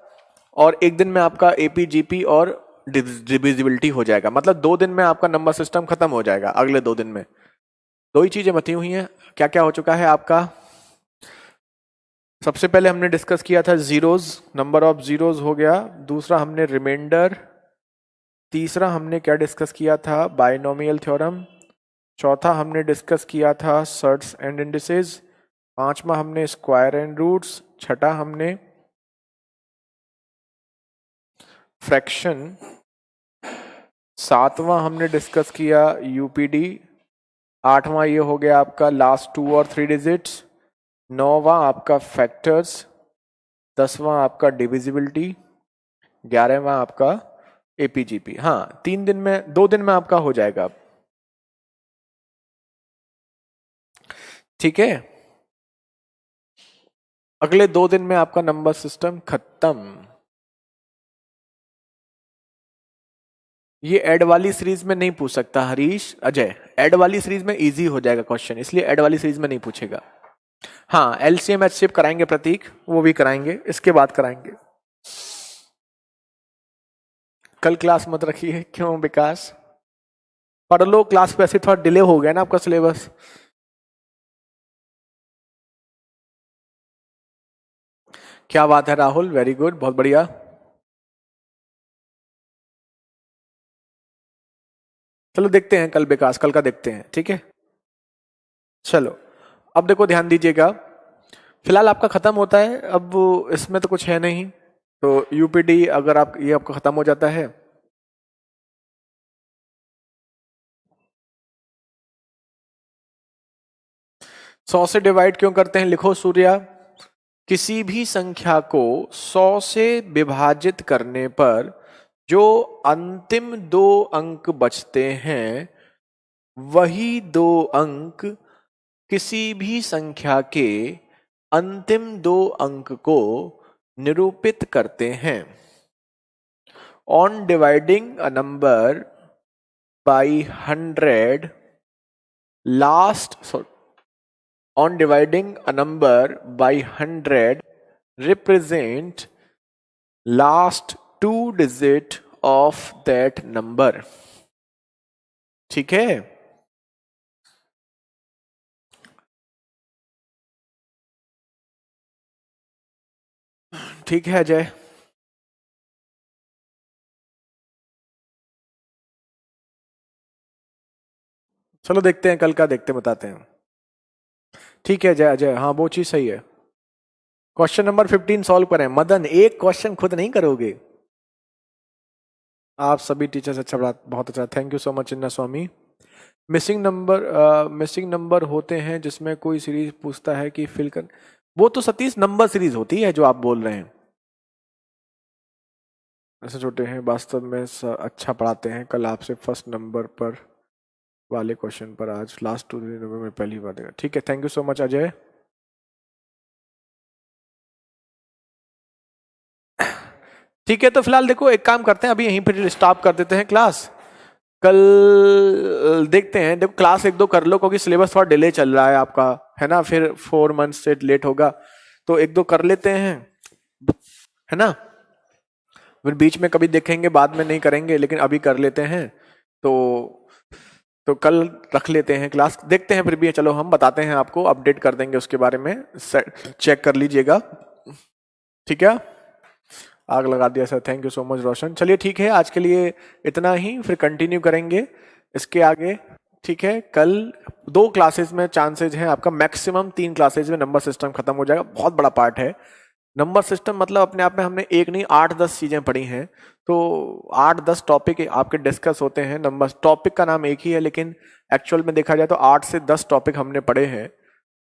Speaker 1: और एक दिन में आपका एपी जीपी और डिविजिबिलिटी हो जाएगा। मतलब 2 दिन में आपका नंबर सिस्टम खत्म हो जाएगा, अगले 2 दिन में। 2 ही चीजें बची हुई हैं। क्या क्या हो चुका है आपका? सबसे पहले हमने डिस्कस किया था जीरोज, नंबर ऑफ जीरोज हो गया। दूसरा हमने रिमाइंडर। तीसरा हमने क्या डिस्कस किया था? Binomial theorem. चौथा हमने डिस्कस किया था सर्ट्स एंड इंडिसेस। पांचवा हमने स्क्वायर एंड रूट्स। छठा हमने फ्रैक्शन। सातवां हमने डिस्कस किया यूपीडी। आठवां ये हो गया आपका लास्ट 2 और 3 डिजिट्स। नौवां आपका फैक्टर्स। 10वां आपका डिविजिबिलिटी। 11वां आपका एपीजीपी। हाँ, 3 दिन में 2 दिन में आपका हो जाएगा। ठीक है, अगले 2 दिन में आपका नंबर सिस्टम खत्म। ये ऐड वाली सीरीज में नहीं पूछ सकता हरीश, अजय। ऐड वाली सीरीज में इजी हो जाएगा क्वेश्चन, इसलिए ऐड वाली सीरीज में नहीं पूछेगा। हाँ, एलसीएम एचसीएफ कराएंगे प्रतीक, वो भी कराएंगे, इसके बाद कराएंगे। कल क्लास मत रखिए। क्यों विकास? पढ़ लो, क्लास पे ऐसे थोड़ा डिले हो गया ना आपका सिलेबस। क्या बात है राहुल, वेरी गुड, बहुत बढ़िया। चलो देखते हैं कल विकास, कल का देखते हैं, ठीक है। चलो अब देखो, ध्यान दीजिएगा। फिलहाल आपका खत्म होता है, अब इसमें तो कुछ है नहीं। तो यूपीडी अगर आप ये आपका खत्म हो जाता है, सौ से डिवाइड क्यों करते हैं? लिखो सूर्या। किसी भी संख्या को 100 से विभाजित करने पर जो अंतिम 2 अंक बचते हैं, वही 2 अंक किसी भी संख्या के अंतिम 2 अंक को निरूपित करते हैं। On dividing a number by 100, last on dividing a number by 100 represent last 2 digit of that number। ठीक है, ठीक है अजय। चलो देखते हैं कल का, देखते बताते हैं। ठीक है अजय, अजय हाँ वो चीज सही है। क्वेश्चन नंबर 15 सॉल्व करें। मदन, एक क्वेश्चन खुद नहीं करोगे? आप सभी टीचर्स अच्छा पढ़ा, बहुत अच्छा, thank you so much Chinna Swami. Missing number होते हैं जिसमें कोई सीरीज पूछता है कि फिल कर, वो तो सतीश नंबर सीरीज होती है जो आप बोल रहे हैं। ऐसे छोटे हैं वास्तव में अच्छा पढ़ाते हैं। कल आपसे फर्स्ट नंबर पर वाले क्वेश्चन पर आज लास्ट 2 नंबर में पहली बार देगा। ठीक है, thank you so much Ajay. ठीक है, तो फिलहाल देखो एक काम करते हैं, अभी यहीं पर स्टॉप कर देते हैं क्लास। कल देखते हैं, देखो क्लास 1-2 कर लो क्योंकि सिलेबस थोड़ा डिले चल रहा है आपका, है ना, फिर 4 मंथ से लेट होगा। तो 1-2 कर लेते हैं, है ना, फिर बीच में कभी देखेंगे, बाद में नहीं करेंगे, लेकिन अभी कर लेते हैं। तो कल रख लेते हैं क्लास, देखते हैं फिर भी। चलो हम बताते हैं आपको, अपडेट कर देंगे उसके बारे में, चेक कर लीजिएगा, ठीक है। आग लगा दिया sir, thank you so much Roshan. चलिए ठीक है, आज के लिए इतना ही, फिर कंटिन्यू करेंगे इसके आगे, ठीक है। कल 2 क्लासेस में चांसेस हैं आपका, मैक्सिमम 3 क्लासेस में नंबर सिस्टम खत्म हो जाएगा। बहुत बड़ा पार्ट है नंबर सिस्टम, मतलब अपने आप में हमने एक नहीं 8-10 चीजें पढ़ी हैं। तो 8-10 टॉपिक आपके डिस्कस होते हैं। नंबर टॉपिक का नाम एक ही है, लेकिन एक्चुअल में देखा जाए तो 8 से 10 टॉपिक हमने पढ़े हैं,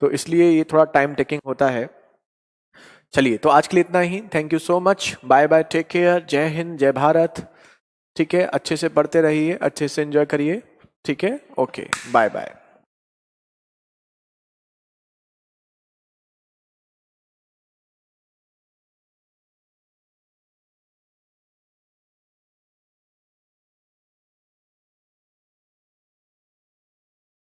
Speaker 1: तो इसलिए ये थोड़ा टाइम टेकिंग होता है। चलिए, तो आज के लिए इतना ही, thank you so much, bye bye, take care, जय हिंद, जय भारत। ठीक है, अच्छे से पढ़ते रहिए, अच्छे से एंजॉय करिए, ठीक है, ओके, बाय बाय।